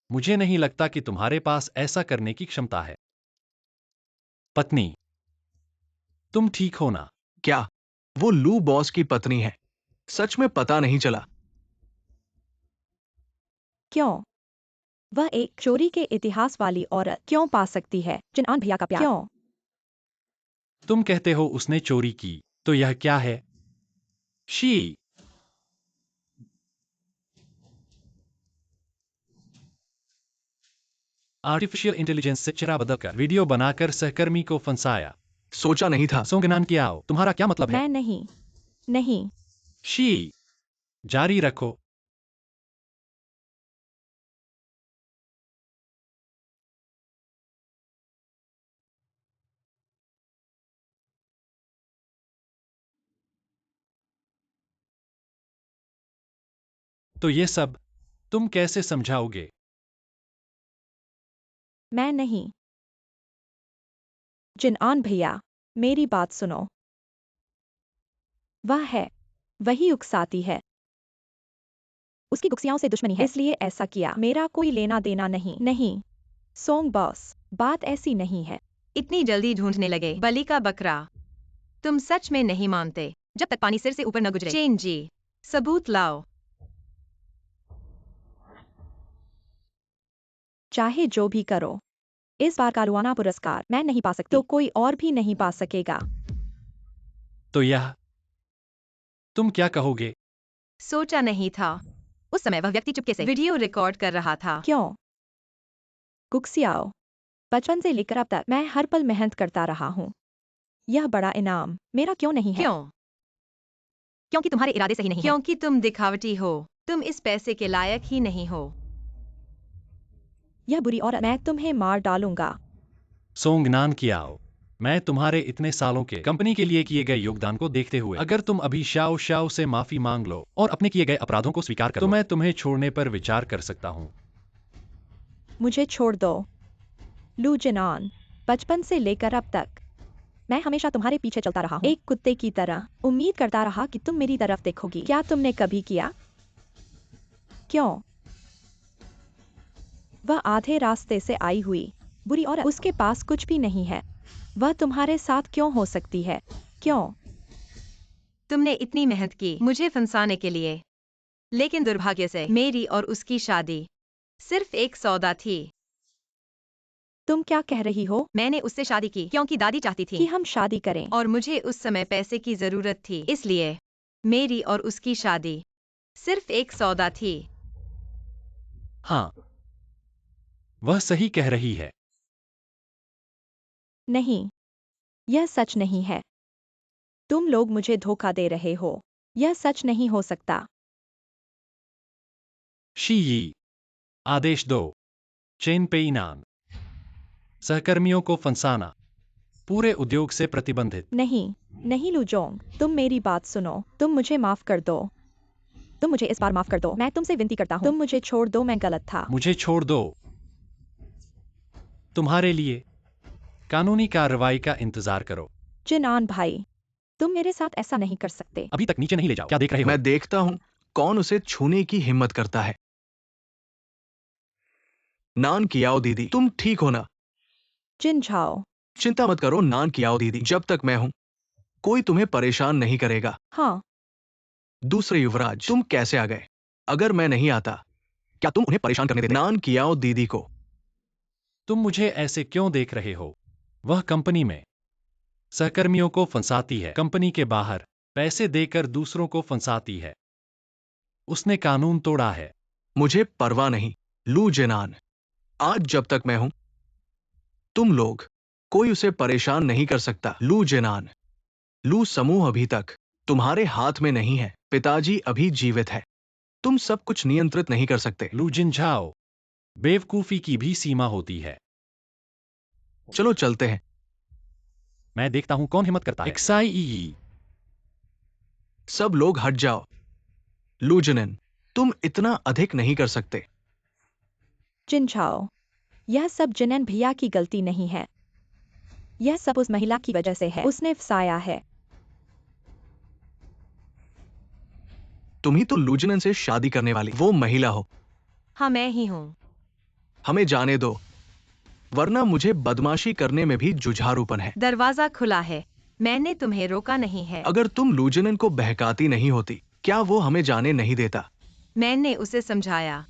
Speaker 5: मुझे नहीं लगता कि तुम्हारे पास ऐसा करने की क्षमता है। पत्नी, तुम ठीक हो ना?
Speaker 3: क्या वो लू बॉस की पत्नी है? सच में पता नहीं चला।
Speaker 2: क्यों? वह एक चोरी के इतिहास वाली औरत क्यों पा सकती है? जिनआन भैया का प्यार क्यों?
Speaker 5: तुम कहते हो उसने चोरी की, तो यह क्या है? शी आर्टिफिशियल इंटेलिजेंस से चेहरा बदलकर वीडियो बनाकर सहकर्मी को फंसाया।
Speaker 3: सोचा नहीं था।
Speaker 5: सोंगनान किया हो, तुम्हारा क्या मतलब है?
Speaker 2: मैं नहीं।
Speaker 5: शी जारी रखो। तो ये सब तुम कैसे समझाओगे?
Speaker 2: मैं नहीं। जिनआन भैया, मेरी बात सुनो। वह है, वही उकसाती है। उसकी गुस्सियाओं से दुश्मनी है, इसलिए ऐसा किया। मेरा कोई लेना देना नहीं। सोंग बॉस, बात ऐसी नहीं है।
Speaker 1: इतनी जल्दी ढूंढने लगे बलि का बकरा। तुम सच में नहीं मानते जब तक पानी सिर से ऊपर न गुजरे। चेन जी, सबूत लाओ।
Speaker 2: चाहे जो भी करो, इस बार का रुआना पुरस्कार मैं नहीं पा सकती, तो कोई और भी नहीं पा सकेगा।
Speaker 5: तो यह तुम क्या कहोगे?
Speaker 1: सोचा नहीं था। उस समय वह व्यक्ति चुपके से वीडियो रिकॉर्ड कर रहा था।
Speaker 2: क्यों? गुक्सियाओ, बचपन से लेकर अब तक मैं हर पल मेहनत करता रहा हूँ। यह बड़ा इनाम मेरा क्यों नहीं है?
Speaker 1: क्यों? क्योंकि तुम्हारे इरादे सही नहीं हैं। क्योंकि तुम दिखावटी हो। तुम इस पैसे के लायक ही नहीं हो।
Speaker 2: यह बुरी औरत, मैं तुम्हें मार डालूंगा।
Speaker 5: सोंगनान कियाओ, मैं तुम्हारे इतने सालों के कंपनी के लिए किए गए योगदान को देखते हुए, अगर तुम अभी शाओ शाओ से माफी मांग लो और अपने किए गए अपराधों को स्वीकार करो, तो मैं तुम्हें छोड़ने पर विचार कर सकता हूँ।
Speaker 2: मुझे छोड़ दो। लू जिनान, बचपन से लेकर अब तक मैं हमेशा तुम्हारे पीछे चलता रहा हूँ, एक कुत्ते की तरह। उम्मीद करता रहा कि तुम मेरी तरफ देखोगी। क्या तुमने कभी किया? क्यों? वह आधे रास्ते से आई हुई बुरी औरत, उसके पास कुछ भी नहीं है। वह तुम्हारे साथ क्यों हो सकती है? क्यों?
Speaker 1: तुमने इतनी मेहनत की मुझे फंसाने के लिए, लेकिन दुर्भाग्य से मेरी और उसकी शादी सिर्फ एक सौदा थी।
Speaker 2: तुम क्या कह रही हो?
Speaker 1: मैंने उससे शादी की क्योंकि दादी चाहती
Speaker 2: कि
Speaker 1: थी
Speaker 2: हम शादी करें?
Speaker 1: और मुझे उस समय पैसे की जरूरत थी, इसलिए मेरी और उसकी शादी सिर्फ एक सौदा थी।
Speaker 5: हाँ, वह सही कह रही है।
Speaker 2: नहीं, यह सच नहीं है। तुम लोग मुझे धोखा दे रहे हो। यह सच नहीं हो सकता।
Speaker 5: शी यी, आदेश दो। चेन पेइनान, सहकर्मियों को फंसाना, पूरे उद्योग से प्रतिबंधित।
Speaker 2: नहीं, नहीं लुजोंग, तुम मेरी बात सुनो। तुम मुझे माफ कर दो। तुम मुझे इस बार माफ कर दो। मैं तुमसे विनती करता हूँ। तुम मुझे छोड़ दो, मैं गलत था।
Speaker 5: मुझे छोड़ दो। तुम्हारे लिए कानूनी कार्रवाई का इंतजार करो।
Speaker 2: जिनान भाई, तुम मेरे साथ ऐसा नहीं कर सकते।
Speaker 5: अभी तक नीचे नहीं ले जाओ। क्या देख रहे हो?
Speaker 3: मैं देखता हूं कौन उसे छूने की हिम्मत करता है। नान कियाओ दीदी, तुम ठीक हो ना?
Speaker 2: जिन झाओ।
Speaker 3: चिंता मत करो नान कियाओ दीदी, जब तक मैं हूं कोई तुम्हें परेशान नहीं करेगा।
Speaker 2: हाँ,
Speaker 3: दूसरे युवराज, तुम कैसे आ गए? अगर मैं नहीं आता क्या तुम उन्हें परेशान करने देते? नान कियाओ दीदी को।
Speaker 5: तुम मुझे ऐसे क्यों देख रहे हो? वह कंपनी में सहकर्मियों को फंसाती है, कंपनी के बाहर पैसे देकर दूसरों को फंसाती है। उसने कानून तोड़ा है।
Speaker 3: मुझे परवाह नहीं लू जेनान, आज जब तक मैं हूं तुम लोग कोई उसे परेशान नहीं कर सकता। लू जेनान, लू समूह अभी तक तुम्हारे हाथ में नहीं है। पिताजी अभी जीवित है, तुम सब कुछ नियंत्रित नहीं कर सकते।
Speaker 5: लू जिनझाओ, बेवकूफी की भी सीमा होती है।
Speaker 3: चलो चलते हैं।
Speaker 5: मैं देखता हूं कौन हिम्मत करता है। एक्साई,
Speaker 3: सब लोग हट जाओ। लूजनन, तुम इतना अधिक नहीं कर सकते।
Speaker 2: जिन झाओ, यह सब जिनन भैया की गलती नहीं है। यह सब उस महिला की वजह से है। उसने फंसाया है।
Speaker 3: तुम ही तो लूजनन से शादी करने वाली वो महिला हो।
Speaker 1: हाँ, मैं ही हूँ।
Speaker 3: हमें जाने दो, वरना मुझे बदमाशी करने में भी जुझारूपन है।
Speaker 1: दरवाजा खुला है, मैंने तुम्हें रोका नहीं है।
Speaker 3: अगर तुम लूजनन को बहकाती नहीं होती क्या वो हमें जाने नहीं देता?
Speaker 1: मैंने उसे समझाया।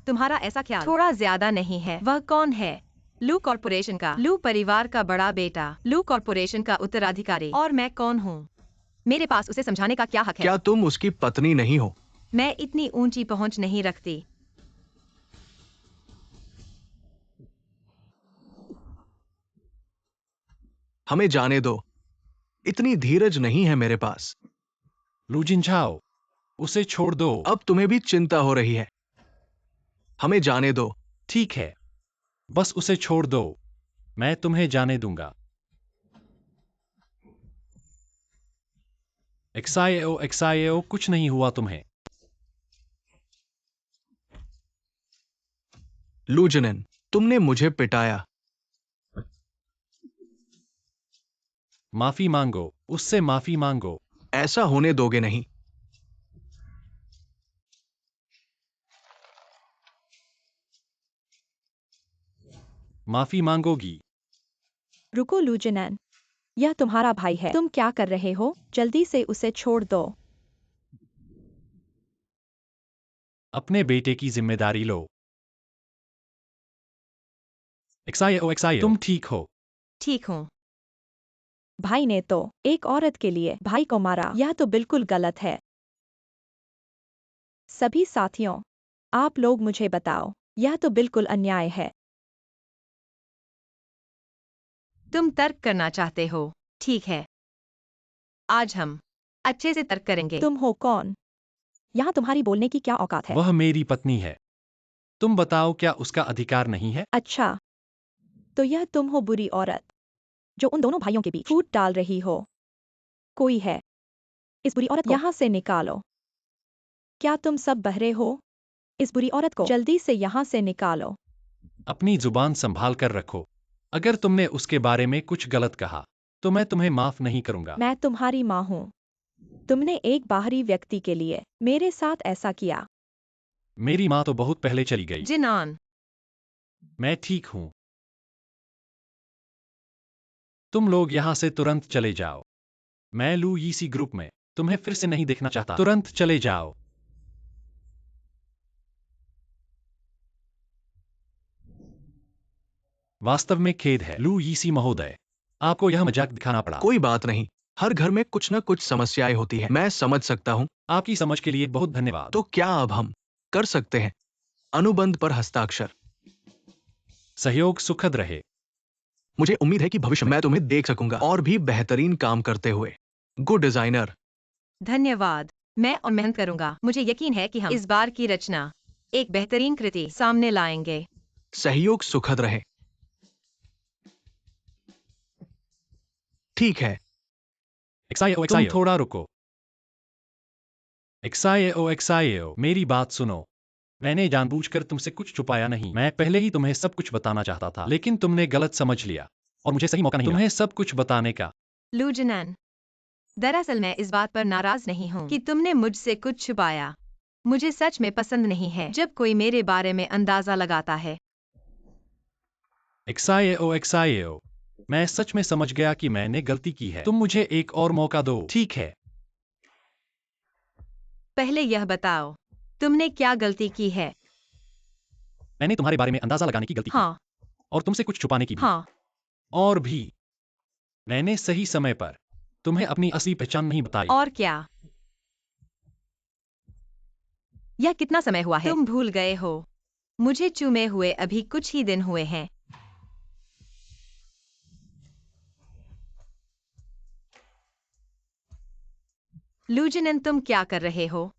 Speaker 1: तुम्हारा ऐसा ख्याल थोड़ा ज्यादा नहीं है? वह कौन है? लू कॉर्पोरेशन का, लू परिवार का बड़ा बेटा, लू कॉर्पोरेशन का उत्तराधिकारी। और मैं कौन हूँ? मेरे पास उसे समझाने का क्या हक है?
Speaker 3: क्या तुम उसकी पत्नी नहीं हो?
Speaker 1: मैं इतनी ऊंची पहुंच नहीं रखती।
Speaker 3: हमें जाने दो, इतनी धीरज नहीं है मेरे पास।
Speaker 5: लू जिनझाओ, उसे छोड़ दो।
Speaker 3: अब तुम्हें भी चिंता हो रही है। हमें जाने दो।
Speaker 5: ठीक है, बस उसे छोड़ दो। मैं तुम्हें जाने दूंगा। एक्साएओ, कुछ नहीं हुआ तुम्हें।
Speaker 3: लूजनन, तुमने मुझे पिटाया।
Speaker 5: माफी मांगो, उससे माफी मांगो।
Speaker 3: ऐसा होने दोगे नहीं।
Speaker 5: माफी मांगोगी।
Speaker 2: रुको लूजनन, यह तुम्हारा भाई है। तुम क्या कर रहे हो? जल्दी से उसे छोड़ दो।
Speaker 5: अपने बेटे की जिम्मेदारी लो। एक्साएओ, तुम ठीक हो?
Speaker 1: ठीक हूँ।
Speaker 2: भाई ने तो एक औरत के लिए भाई को मारा। यह तो बिल्कुल गलत है। सभी साथियों, आप लोग मुझे बताओ, यह तो बिल्कुल अन्याय है।
Speaker 1: तुम तर्क करना चाहते हो, ठीक है। आज हम अच्छे से तर्क करेंगे।
Speaker 2: तुम हो कौन? यहाँ तुम्हारी बोलने की क्या औकात है?
Speaker 5: वह मेरी पत्नी है। तुम बताओ क्या उसका अधिकार नहीं है?
Speaker 2: अच्छा, तो यह तुम हो बुरी औरत जो उन दोनों भाइयों के बीच फूट डाल रही हो। कोई है? इस बुरी औरत को यहाँ से निकालो। क्या तुम सब बहरे हो? इस बुरी औरत को जल्दी से यहाँ से निकालो।
Speaker 5: अपनी जुबान संभाल कर रखो। अगर तुमने उसके बारे में कुछ गलत कहा तो मैं तुम्हें माफ नहीं करूंगा।
Speaker 2: मैं तुम्हारी माँ हूँ। तुमने एक बाहरी व्यक्ति के लिए मेरे साथ ऐसा किया।
Speaker 5: मेरी माँ तो बहुत पहले चली गई।
Speaker 1: जिनान,
Speaker 5: मैं ठीक हूं। तुम लोग यहां से तुरंत चले जाओ। मैं लू यीसी ग्रुप में तुम्हें फिर से नहीं देखना चाहता। तुरंत चले जाओ। वास्तव में खेद है लू यीसी महोदय, आपको यह मजाक दिखाना पड़ा।
Speaker 3: कोई बात नहीं, हर घर में कुछ न कुछ समस्याएं होती है, मैं समझ सकता हूँ।
Speaker 5: आपकी समझ के लिए बहुत धन्यवाद।
Speaker 3: तो क्या अब हम कर सकते हैं? अनुबंध पर हस्ताक्षर।
Speaker 5: सहयोग सुखद रहे।
Speaker 3: मुझे उम्मीद है कि भविष्य में मैं तुम्हें देख सकूंगा और भी बेहतरीन काम करते हुए। Good designer.
Speaker 1: धन्यवाद। मैं और मेहनत करूंगा। मुझे यकीन है कि हम इस बार की रचना एक बेहतरीन कृति सामने लाएंगे।
Speaker 3: सहयोग सुखद रहे। ठीक है।
Speaker 5: तुम थोड़ा रुको। एक्साइओ, मेरी बात सुनो। मैंने जानबूझकर तुमसे कुछ छुपाया नहीं। मैं पहले ही तुम्हें सब कुछ बताना चाहता था, लेकिन तुमने गलत समझ लिया और मुझे सही मौका नहीं मिला तुम्हें सब कुछ बताने का।
Speaker 1: लूजनन, दरअसल मैं इस बात पर नाराज नहीं हूँ कि तुमने मुझसे कुछ छुपाया। मुझे सच में पसंद नहीं है जब कोई मेरे बारे में अंदाजा लगाता है।
Speaker 5: एक्साइओ, मैं सच में समझ गया कि मैंने गलती की है। तुम मुझे एक और मौका दो, ठीक है?
Speaker 1: पहले यह बताओ, तुमने क्या गलती की है?
Speaker 5: मैंने तुम्हारे बारे में अंदाजा लगाने की गलती की
Speaker 1: हाँ,
Speaker 5: और तुमसे कुछ छुपाने की भी।
Speaker 1: हाँ,
Speaker 5: और भी, मैंने सही समय पर तुम्हें अपनी असली पहचान नहीं बताई।
Speaker 1: और क्या? यह कितना समय हुआ है? तुम भूल गए हो। मुझे चूमे हुए अभी कुछ ही दिन हुए हैं। लूजनन, तुम क्या कर रहे हो?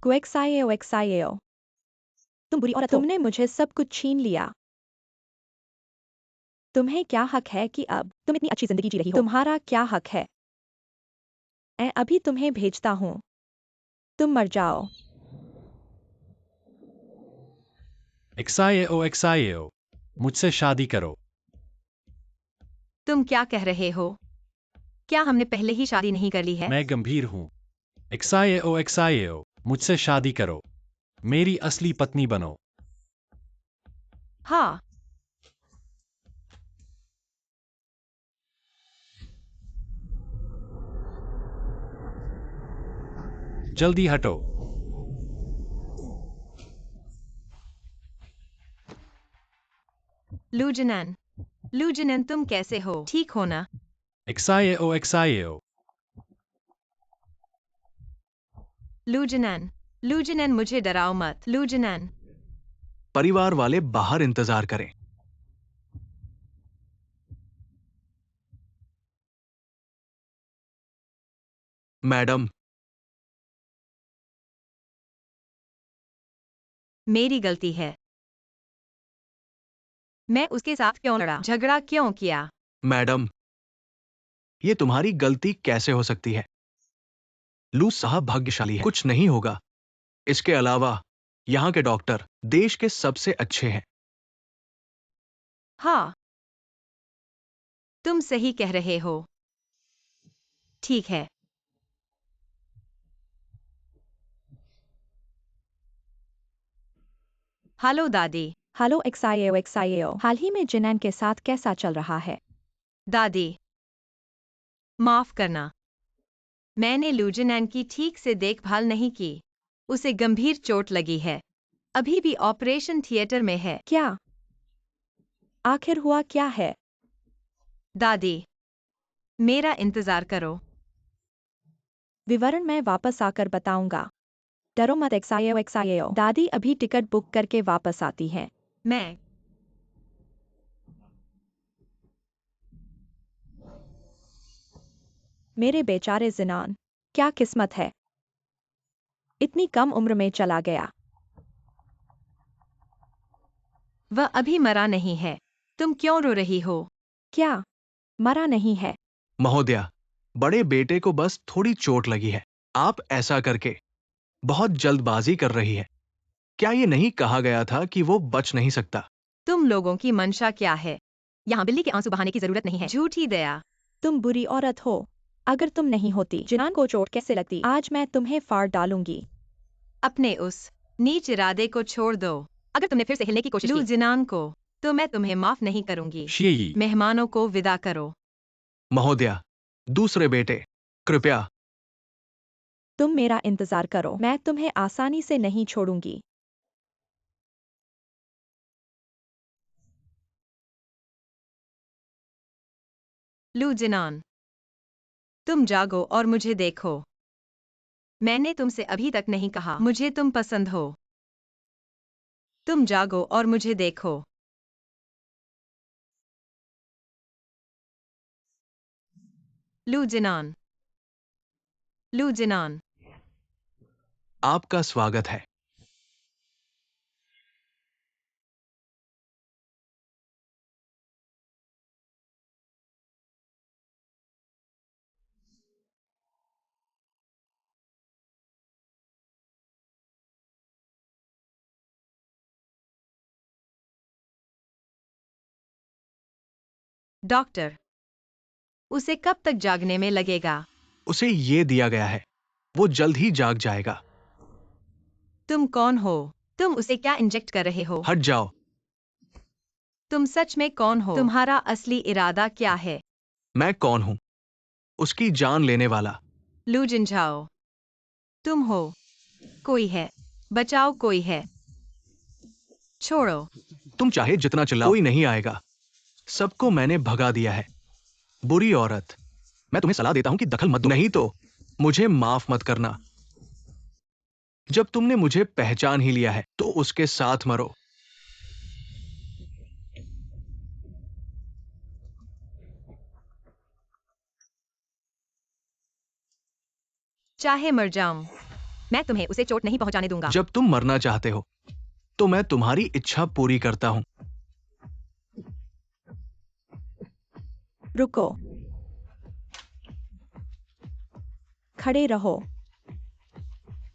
Speaker 2: एक्साइओ, तुम बुरी औरत हो। तुमने मुझे सब कुछ छीन लिया। तुम्हें क्या हक है कि अब तुम इतनी अच्छी जिंदगी जी रही हो? तुम्हारा क्या हक है? मैं अभी तुम्हें भेजता हूँ। तुम मर जाओ।
Speaker 5: एक्साइओ, मुझसे शादी करो।
Speaker 1: तुम क्या कह रहे हो? क्या हमने पहले ही शादी नहीं कर ली है?
Speaker 5: मैं गंभीर हूँ। एक्साइओ, मुझसे शादी करो। मेरी असली पत्नी बनो।
Speaker 1: हाँ,
Speaker 5: जल्दी हटो।
Speaker 1: लूजनन, लूजनन, तुम कैसे हो? ठीक हो ना?
Speaker 5: एक्साइओ,
Speaker 1: लूजनन, लूजनन, मुझे डराओ मत। लूजनन,
Speaker 3: परिवार वाले बाहर इंतजार करें। मैडम,
Speaker 1: मेरी गलती है। मैं उसके साथ क्यों लड़ा? झगड़ा क्यों किया?
Speaker 3: मैडम, ये तुम्हारी गलती कैसे हो सकती है? लू साहब भाग्यशाली है, कुछ नहीं होगा। इसके अलावा यहाँ के डॉक्टर देश के सबसे अच्छे हैं।
Speaker 1: हाँ, तुम सही कह रहे हो। ठीक है। हेलो दादी।
Speaker 2: हेलो एक्साइओ, हाल ही में जिनैन के साथ कैसा चल रहा है?
Speaker 1: दादी, माफ करना। मैंने लूजनन की ठीक से देखभाल नहीं की। उसे गंभीर चोट लगी है। अभी भी ऑपरेशन थिएटर में है।
Speaker 2: क्या? आखिर हुआ क्या है?
Speaker 1: दादी, मेरा इंतजार करो।
Speaker 2: विवरण मैं वापस आकर बताऊंगा। डरो मत एक्साइओ। दादी अभी टिकट बुक करके वापस आती हैं।
Speaker 1: मैं
Speaker 2: मेरे बेचारे जिनान, क्या किस्मत है। इतनी कम उम्र में चला गया।
Speaker 1: वह अभी मरा नहीं है। तुम क्यों रो रही हो?
Speaker 2: क्या? मरा नहीं है?
Speaker 3: महोदया, बड़े बेटे को बस थोड़ी चोट लगी है। आप ऐसा करके बहुत जल्दबाजी कर रही है। क्या ये नहीं कहा गया था कि वो बच नहीं सकता?
Speaker 1: तुम लोगों की मंशा क्या है? यहाँ बिल्ली के आंसू बहाने की जरूरत नहीं है। झूठी दया।
Speaker 2: तुम बुरी औरत हो। अगर तुम नहीं होती जिनान को चोट कैसे लगती? आज मैं तुम्हें फाड़ डालूंगी।
Speaker 1: अपने उस नीच इरादे को छोड़ दो।
Speaker 2: अगर तुमने फिर से हिलने की कोशिश
Speaker 1: लू
Speaker 2: की,
Speaker 1: जिनान को तो मैं तुम्हें माफ नहीं करूंगी।
Speaker 5: शियी,
Speaker 1: मेहमानों को विदा करो।
Speaker 3: महोदया, दूसरे बेटे, कृपया।
Speaker 2: तुम मेरा इंतजार करो, मैं तुम्हें आसानी से नहीं छोड़ूंगी।
Speaker 1: लू जिनान, तुम जागो और मुझे देखो। मैंने तुमसे अभी तक नहीं कहा मुझे तुम पसंद हो। तुम जागो और मुझे देखो। लू जिनान, लू जिनान,
Speaker 3: आपका स्वागत है।
Speaker 1: डॉक्टर, उसे कब तक जागने में लगेगा?
Speaker 3: उसे ये दिया गया है, वो जल्द ही जाग जाएगा।
Speaker 1: तुम कौन हो? तुम उसे क्या इंजेक्ट कर रहे हो?
Speaker 3: हट जाओ।
Speaker 1: तुम सच में कौन हो? तुम्हारा असली इरादा क्या है?
Speaker 3: मैं कौन हूं? उसकी जान लेने वाला।
Speaker 1: लू जिनझाओ, तुम हो। कोई है, बचाओ, कोई है। छोड़ो।
Speaker 3: तुम चाहे जितना चिल्लाओ, कोई नहीं आएगा। सबको मैंने भगा दिया है। बुरी औरत, मैं तुम्हें सलाह देता हूं कि दखल मत दो, नहीं तो मुझे माफ मत करना। जब तुमने मुझे पहचान ही लिया है तो उसके साथ मरो।
Speaker 1: चाहे मर जाऊं,
Speaker 2: मैं तुम्हें उसे चोट नहीं पहुंचाने दूंगा।
Speaker 3: जब तुम मरना चाहते हो तो मैं तुम्हारी इच्छा पूरी करता हूं।
Speaker 2: रुको, खड़े रहो।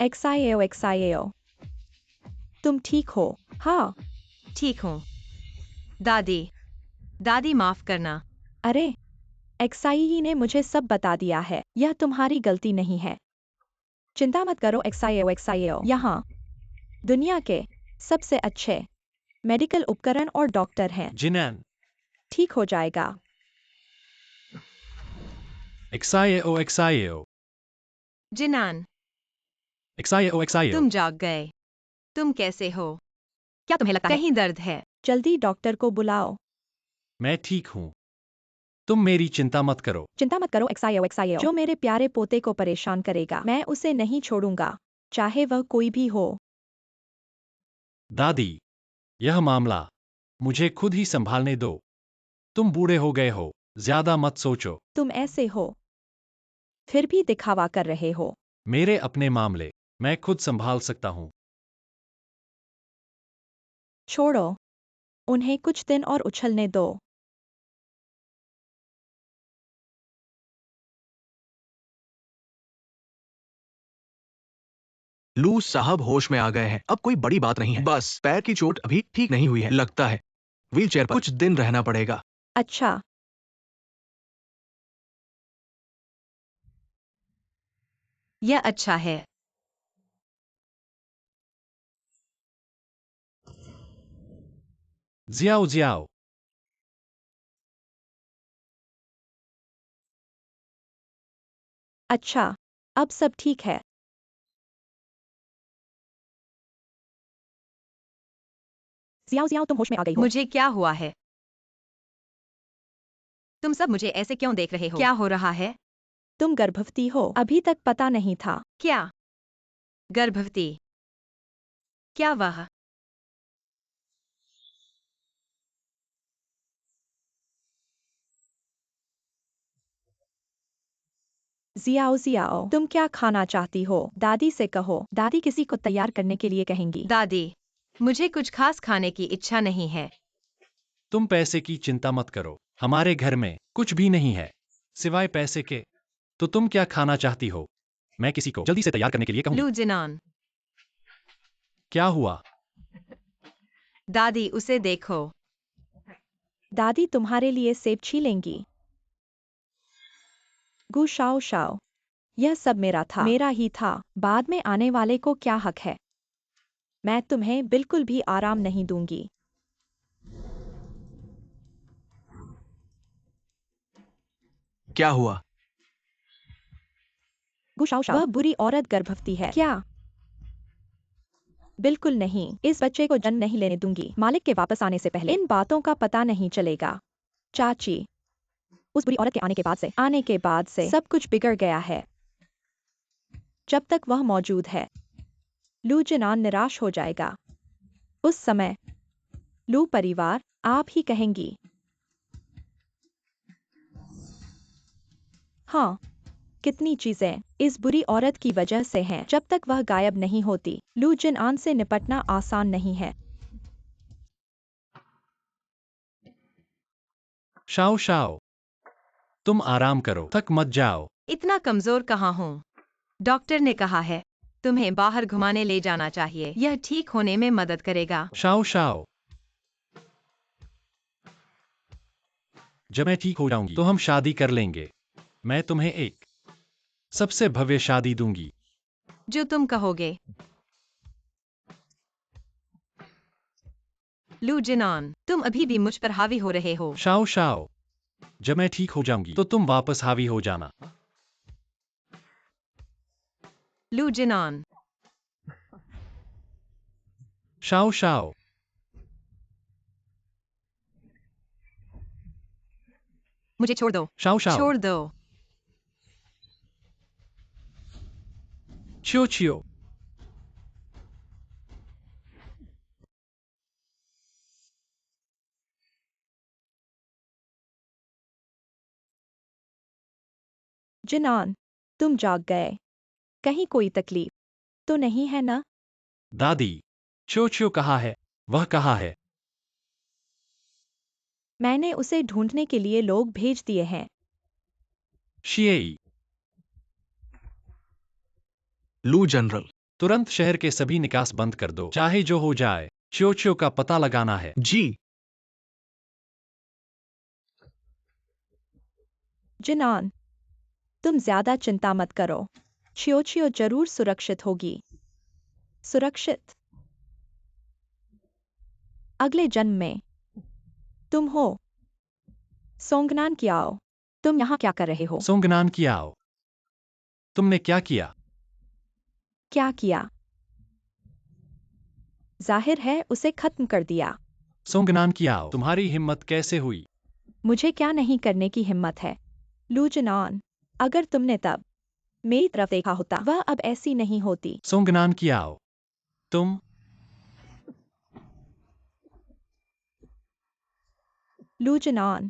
Speaker 2: एक्साइओ एक्साइओ, तुम ठीक हो? हाँ।
Speaker 1: ठीक हूं। दादी, दादी माफ करना।
Speaker 2: अरे, एक्साई ने मुझे सब बता दिया है। यह तुम्हारी गलती नहीं है। चिंता मत करो एक्साइओ एक्साइओ, यहाँ दुनिया के सबसे अच्छे मेडिकल उपकरण और डॉक्टर हैं।
Speaker 5: जिनान,
Speaker 2: ठीक हो जाएगा।
Speaker 5: एक्साइओ एक्साइओ,
Speaker 1: जिनान,
Speaker 5: एक्साइओ एक्साइओ,
Speaker 1: तुम जाग गए। तुम कैसे हो?
Speaker 2: क्या तुम्हें लगता है?
Speaker 1: कहीं दर्द है?
Speaker 2: जल्दी डॉक्टर को बुलाओ।
Speaker 5: मैं ठीक हूं। तुम मेरी चिंता मत करो।
Speaker 2: चिंता मत करो एक्साइओ एक्साइओ, जो मेरे प्यारे पोते को परेशान करेगा, मैं उसे नहीं छोड़ूंगा, चाहे वह कोई भी हो।
Speaker 5: दादी, यह मामला मुझे खुद ही संभालने दो। तुम बूढ़े हो गए हो, ज्यादा मत सोचो।
Speaker 2: तुम ऐसे हो, फिर भी दिखावा कर रहे हो।
Speaker 5: मेरे अपने मामले मैं खुद संभाल सकता हूं।
Speaker 2: छोड़ो, उन्हें कुछ दिन और उछलने दो।
Speaker 3: लू साहब होश में आ गए हैं। अब कोई बड़ी बात नहीं है, बस पैर की चोट अभी ठीक नहीं हुई है। लगता है व्हीलचेयर पर कुछ दिन रहना पड़ेगा।
Speaker 2: अच्छा,
Speaker 1: यह अच्छा है।
Speaker 5: जियाओ जियाओ,
Speaker 2: अच्छा, अब सब ठीक है। जियाओ जियाओ, तुम होश में आ गई हो।
Speaker 1: मुझे क्या हुआ है?
Speaker 2: तुम सब मुझे ऐसे क्यों देख रहे हो?
Speaker 1: क्या हो रहा है?
Speaker 2: तुम गर्भवती हो? अभी तक पता नहीं था।
Speaker 1: क्या? गर्भवती? क्या वह?
Speaker 2: जियाओ जियाओ, तुम क्या खाना चाहती हो? दादी से कहो, दादी किसी को तैयार करने के लिए कहेंगी।
Speaker 1: दादी, मुझे कुछ खास खाने की इच्छा नहीं है।
Speaker 5: तुम पैसे की चिंता मत करो। हमारे घर में कुछ भी नहीं है सिवाय पैसे के। तो तुम क्या खाना चाहती हो? मैं किसी को जल्दी से तैयार करने के लिए कहूंगी।
Speaker 1: लू जिनान,
Speaker 5: क्या हुआ?
Speaker 1: दादी उसे देखो।
Speaker 2: दादी तुम्हारे लिए सेब छीलेंगी। गु शाओ शाओ, यह सब मेरा था, मेरा ही था। बाद में आने वाले को क्या हक है? मैं तुम्हें बिल्कुल भी आराम नहीं दूंगी।
Speaker 3: क्या हुआ?
Speaker 2: गुशाओ, वह बुरी औरत गर्भवती है क्या? बिल्कुल नहीं, इस बच्चे को जन्म नहीं लेने दूंगी। मालिक के वापस आने से पहले इन बातों का पता नहीं चलेगा। चाची, उस बुरी औरत के आने के बाद से सब कुछ बिगड़ गया है। जब तक वह मौजूद है, लू जिनान निराश हो जाएगा। उस समय लू परिवार, आप ही कहेंगी। हाँ, कितनी चीजें इस बुरी औरत की वजह से हैं। जब तक वह गायब नहीं होती, लू जिनान से निपटना आसान नहीं है।
Speaker 5: शाओ शाओ, तुम आराम करो, थक मत जाओ।
Speaker 1: इतना कमजोर कहाँ हूँ? डॉक्टर ने कहा है तुम्हें बाहर घुमाने ले जाना चाहिए, यह ठीक होने में मदद करेगा।
Speaker 5: शाओ शाओ, जब मैं ठीक हो जाऊंगी तो हम शादी कर लेंगे। मैं तुम्हें एक सबसे भव्य शादी दूंगी।
Speaker 1: जो तुम कहोगे। लू जिनान, तुम अभी भी मुझ पर हावी हो रहे हो।
Speaker 5: शाओ शाओ, जब मैं ठीक हो जाऊंगी तो तुम वापस हावी हो जाना।
Speaker 1: लू जिनान,
Speaker 5: शाओ शाओ,
Speaker 1: मुझे छोड़ दो।
Speaker 5: शाओ शाओ,
Speaker 1: छोड़ दो।
Speaker 5: छियो छियो।
Speaker 2: जिनान, तुम जाग गए। कहीं कोई तकलीफ तो नहीं है ना?
Speaker 5: दादी, छियो छियो कहाँ है? वह कहाँ है?
Speaker 2: मैंने उसे ढूंढने के लिए लोग भेज दिए हैं।
Speaker 5: शिएई,
Speaker 3: लू जनरल।
Speaker 5: तुरंत शहर के सभी निकास बंद कर दो, चाहे जो हो जाए। छियो छियो का पता लगाना है।
Speaker 3: जी।
Speaker 2: जिनान, तुम ज्यादा चिंता मत करो। छियो छियो जरूर सुरक्षित होगी। सुरक्षित? अगले जन्म में तुम हो। सोंगनान कियाओ, तुम यहाँ क्या कर रहे हो?
Speaker 5: सोंगनान कियाओ, तुमने क्या किया?
Speaker 2: क्या किया? जाहिर है उसे खत्म कर दिया।
Speaker 5: सोंगनान कियाओ, तुम्हारी हिम्मत कैसे हुई?
Speaker 2: मुझे क्या नहीं करने की हिम्मत है? लू जिनान, अगर तुमने तब मेरी तरफ देखा होता, वह अब ऐसी नहीं होती।
Speaker 5: सोंगनान कियाओ, तुम
Speaker 2: लू जिनान,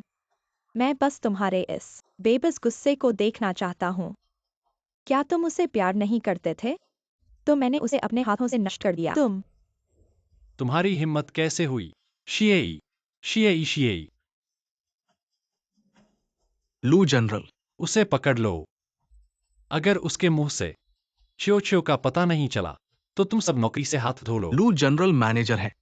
Speaker 2: मैं बस तुम्हारे इस बेबस गुस्से को देखना चाहता हूँ। क्या तुम उसे प्यार नहीं करते थे? तो मैंने उसे अपने हाथों से नष्ट कर दिया।
Speaker 5: तुम्हारी हिम्मत कैसे हुई? शिएई, शिएई शिएई,
Speaker 3: लू जनरल।
Speaker 5: उसे पकड़ लो। अगर उसके मुंह से छियो छियो का पता नहीं चला तो तुम सब नौकरी से हाथ धो लो।
Speaker 3: लू जनरल मैनेजर है।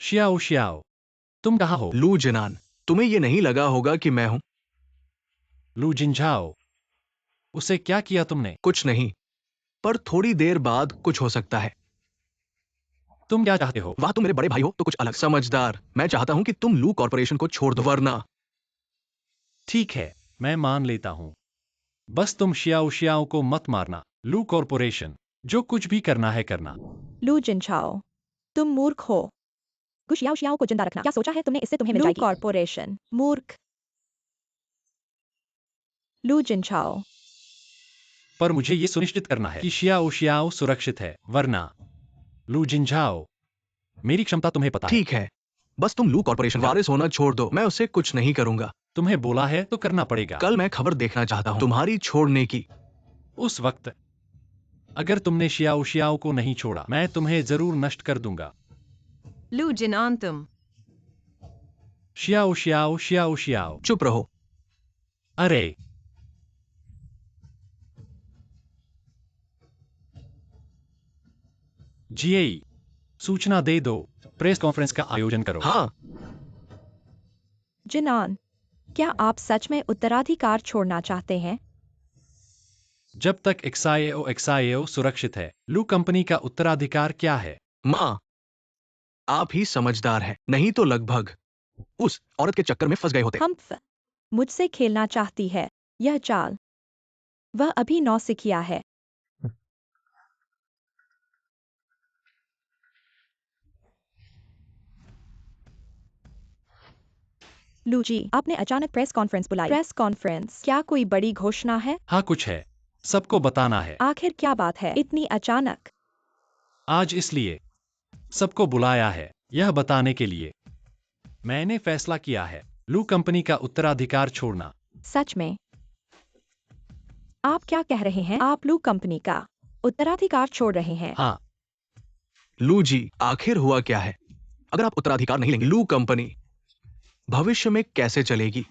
Speaker 5: शियाओ शियाओ, तुम कहाँ हो?
Speaker 3: लू जिनान, तुम्हें ये नहीं लगा होगा कि मैं हूं?
Speaker 5: लू जिनझाओ, उसे क्या किया तुमने?
Speaker 3: कुछ नहीं, पर थोड़ी देर बाद कुछ हो सकता है।
Speaker 5: तुम क्या चाहते हो?
Speaker 3: वाह, तुम मेरे बड़े भाई हो तो कुछ अलग। समझदार, मैं चाहता हूं कि तुम लू कॉर्पोरेशन को छोड़ दो, वरना।
Speaker 5: ठीक है, मैं मान लेता हूँ। बस तुम शियाओ शियाओ को मत मारना। लू कॉर्पोरेशन जो कुछ भी करना है करना।
Speaker 2: लू जिनछाओ, तुम मूर्ख हो। गुशियाओ शियाओ को जिंदा रखना, क्या सोचा है तुमने इससे तुम्हें मिल जाएगी? लू कॉर्पोरेशन, मूर्ख। लू जिनछाओ,
Speaker 5: पर मुझे ये सुनिश्चित करना है कि शियाओ शियाओ सुरक्षित है, वरना। लू जिनझाओ, मेरी क्षमता तुम्हें पता है।
Speaker 3: ठीक है, बस तुम लू कॉर्पोरेशन वारिस होना छोड़ दो, मैं उसे कुछ नहीं करूंगा।
Speaker 5: तुम्हें बोला है तो करना पड़ेगा।
Speaker 3: कल मैं खबर देखना चाहता हूं तुम्हारी छोड़ने की।
Speaker 5: उस वक्त अगर तुमने शियाओ शियाओ को नहीं छोड़ा, मैं तुम्हें जरूर नष्ट कर दूंगा।
Speaker 1: लू जिनान, तुम।
Speaker 5: शियाओ शियाओ शियाओ शियाओ,
Speaker 3: चुप रहो।
Speaker 5: अरे जिएई, सूचना दे दो, प्रेस कॉन्फ्रेंस का आयोजन करो।
Speaker 3: हाँ,
Speaker 2: जिनान, क्या आप सच में उत्तराधिकार छोड़ना चाहते हैं?
Speaker 5: जब तक XIO सुरक्षित है, लू कंपनी का उत्तराधिकार क्या है?
Speaker 3: माँ, आप ही समझदार हैं, नहीं तो लगभग उस औरत के चक्कर में फंस गए होते।
Speaker 2: हम्फ, मुझसे खेलना चाहती है यह चाल। वह अभी नौसिखिया है। लू जी, आपने अचानक प्रेस कॉन्फ्रेंस बुलाई। प्रेस कॉन्फ्रेंस, क्या कोई बड़ी घोषणा है?
Speaker 5: हाँ, कुछ है, सबको बताना है।
Speaker 2: आखिर क्या बात है इतनी अचानक?
Speaker 5: आज इसलिए सबको बुलाया है, यह बताने के लिए मैंने फैसला किया है, लू कंपनी का उत्तराधिकार छोड़ना।
Speaker 2: सच में? आप क्या कह रहे हैं? आप लू कंपनी का उत्तराधिकार छोड़ रहे हैं?
Speaker 5: हाँ,
Speaker 3: लू जी, आखिर हुआ क्या है? अगर आप उत्तराधिकार नहीं लेंगे, लू कंपनी भविष्य में कैसे चलेगी?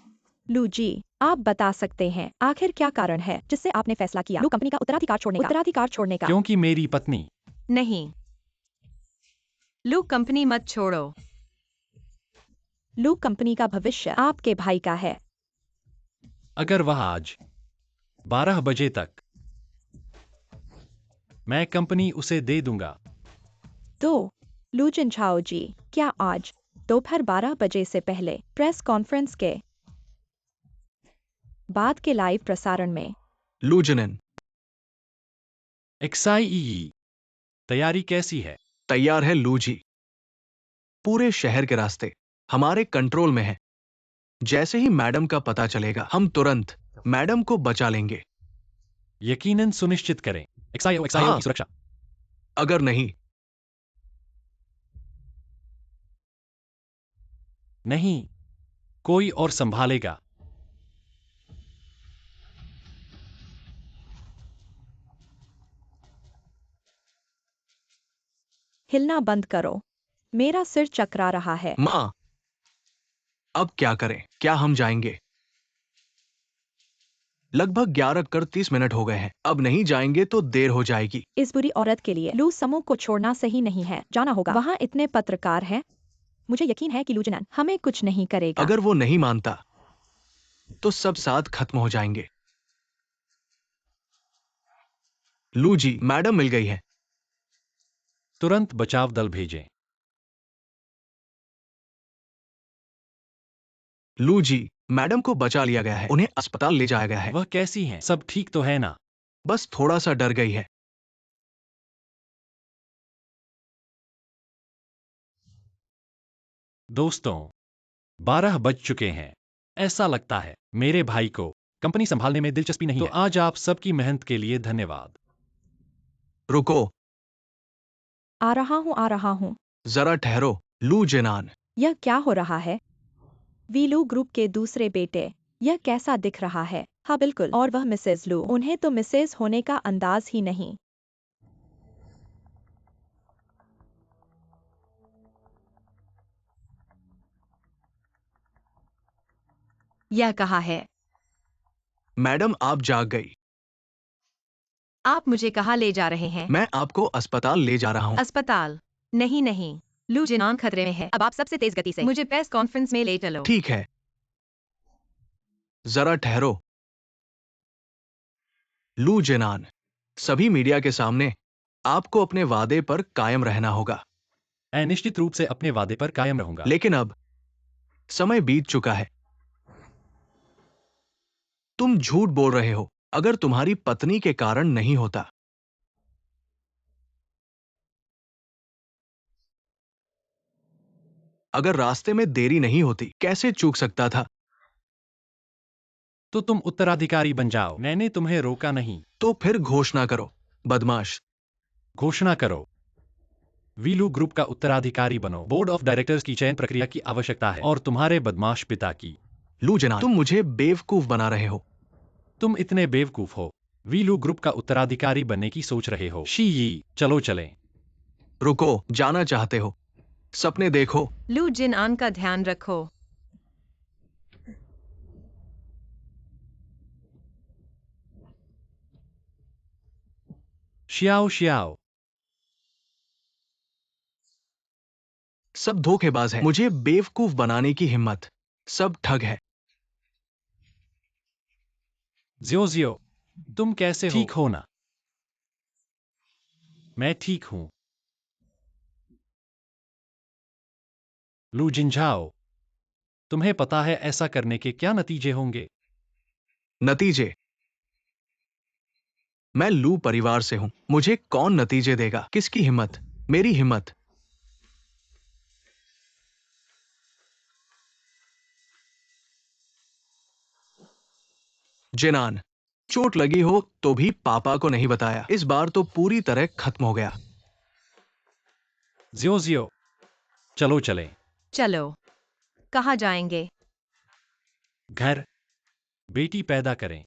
Speaker 2: लू जी, आप बता सकते हैं आखिर क्या कारण है जिससे आपने फैसला किया लू कंपनी का उत्तराधिकार छोड़ने का? उत्तराधिकार छोड़ने का?
Speaker 5: क्योंकि मेरी पत्नी
Speaker 1: नहीं, लू कंपनी मत छोड़ो।
Speaker 2: लू कंपनी का भविष्य आपके भाई का है।
Speaker 5: अगर वह आज 12 बजे तक, मैं कंपनी उसे दे दूंगा।
Speaker 2: तो लू जिनझाओ जी, क्या आज दोपहर 12 बजे से पहले प्रेस कॉन्फ्रेंस के बाद के लाइव प्रसारण में
Speaker 3: लू जिनेन,
Speaker 5: XIEE तैयारी कैसी है?
Speaker 3: तैयार है लू जी। पूरे शहर के रास्ते हमारे कंट्रोल में है। जैसे ही मैडम का पता चलेगा, हम तुरंत मैडम को बचा लेंगे।
Speaker 5: यकीनन सुनिश्चित करें XIO
Speaker 3: हाँ।
Speaker 5: की सुरक्षा।
Speaker 3: अगर नहीं,
Speaker 5: नहीं, कोई और संभालेगा।
Speaker 2: हिलना बंद करो। मेरा सिर चकरा रहा है।
Speaker 3: माँ, अब क्या करें? क्या हम जाएंगे? लगभग 11:30 हो गए हैं। अब नहीं जाएंगे तो देर हो जाएगी।
Speaker 2: इस बुरी औरत के लिए लू समूह को छोड़ना सही नहीं है। जाना होगा। वहाँ इतने पत्रकार हैं। मुझे यकीन है कि लू जिनान हमें कुछ नहीं करेगा।
Speaker 3: अगर वो नहीं मानता तो सब साथ खत्म हो जाएंगे। लू जी, मैडम मिल गई है।
Speaker 5: तुरंत बचाव दल भेजें।
Speaker 3: लू जी, मैडम को बचा लिया गया है। उन्हें अस्पताल ले जाया गया है।
Speaker 5: वह कैसी हैं? सब ठीक तो है ना?
Speaker 3: बस थोड़ा सा डर गई है।
Speaker 5: दोस्तों, 12 बज चुके हैं। ऐसा लगता है मेरे भाई को कंपनी संभालने में दिलचस्पी नहीं है। तो आज आप सबकी मेहनत के लिए धन्यवाद।
Speaker 3: रुको,
Speaker 2: आ रहा हूँ, आ रहा हूँ।
Speaker 3: जरा ठहरो। लू जेनान,
Speaker 2: यह क्या हो रहा है? वीलू ग्रुप के दूसरे बेटे, यह कैसा दिख रहा है? हाँ बिल्कुल, और वह मिसेज लू। उन्हें तो मिसेज होने का अंदाज ही नहीं।
Speaker 1: यह कहा है।
Speaker 3: मैडम आप जाग गई।
Speaker 1: आप मुझे कहाँ ले जा रहे हैं?
Speaker 3: मैं आपको अस्पताल ले जा रहा हूँ।
Speaker 1: अस्पताल? नहीं नहीं, लू जिनान खतरे में है। अब आप सबसे तेज गति से मुझे प्रेस कॉन्फ्रेंस में ले चलो।
Speaker 3: ठीक है, जरा ठहरो। लू जेनान, सभी मीडिया के सामने आपको अपने वादे पर कायम रहना होगा।
Speaker 5: मैं निश्चित रूप से अपने वादे पर कायम रहूंगा।
Speaker 3: लेकिन अब समय बीत चुका है। तुम झूठ बोल रहे हो। अगर तुम्हारी पत्नी के कारण नहीं होता, अगर रास्ते में देरी नहीं होती, कैसे चूक सकता था?
Speaker 5: तो तुम उत्तराधिकारी बन जाओ। मैंने तुम्हें रोका नहीं।
Speaker 3: तो फिर घोषणा करो, बदमाश।
Speaker 5: घोषणा करो। वीलू ग्रुप का उत्तराधिकारी बनो। बोर्ड ऑफ डायरेक्टर्स की चयन प्रक्रिया की आवश्यकता है और तुम्हारे बदमाश पिता की।
Speaker 3: लू जेनान, तुम मुझे बेवकूफ बना रहे हो।
Speaker 5: तुम इतने बेवकूफ हो, वीलू ग्रुप का उत्तराधिकारी बनने की सोच रहे हो। शी यी, चलो चलें।
Speaker 3: रुको, जाना चाहते हो? सपने देखो।
Speaker 1: लू जिनान का ध्यान रखो।
Speaker 5: Xiao Xiao.
Speaker 3: सब धोखेबाज है। मुझे बेवकूफ बनाने की हिम्मत। सब ठग है।
Speaker 5: ज्योजियो, तुम कैसे हो?
Speaker 3: ठीक
Speaker 5: हो ना? मैं ठीक हूं। लू जिनझाओ, तुम्हें पता है ऐसा करने के क्या नतीजे होंगे?
Speaker 3: नतीजे? मैं लू परिवार से हूं। मुझे कौन नतीजे देगा? किसकी हिम्मत? मेरी हिम्मत। जिनान, चोट लगी हो तो भी पापा को नहीं बताया। इस बार तो पूरी तरह खत्म हो गया।
Speaker 5: ज्योजियो, चलो चलें।
Speaker 1: चलो, कहाँ जाएंगे?
Speaker 5: घर, बेटी पैदा करें।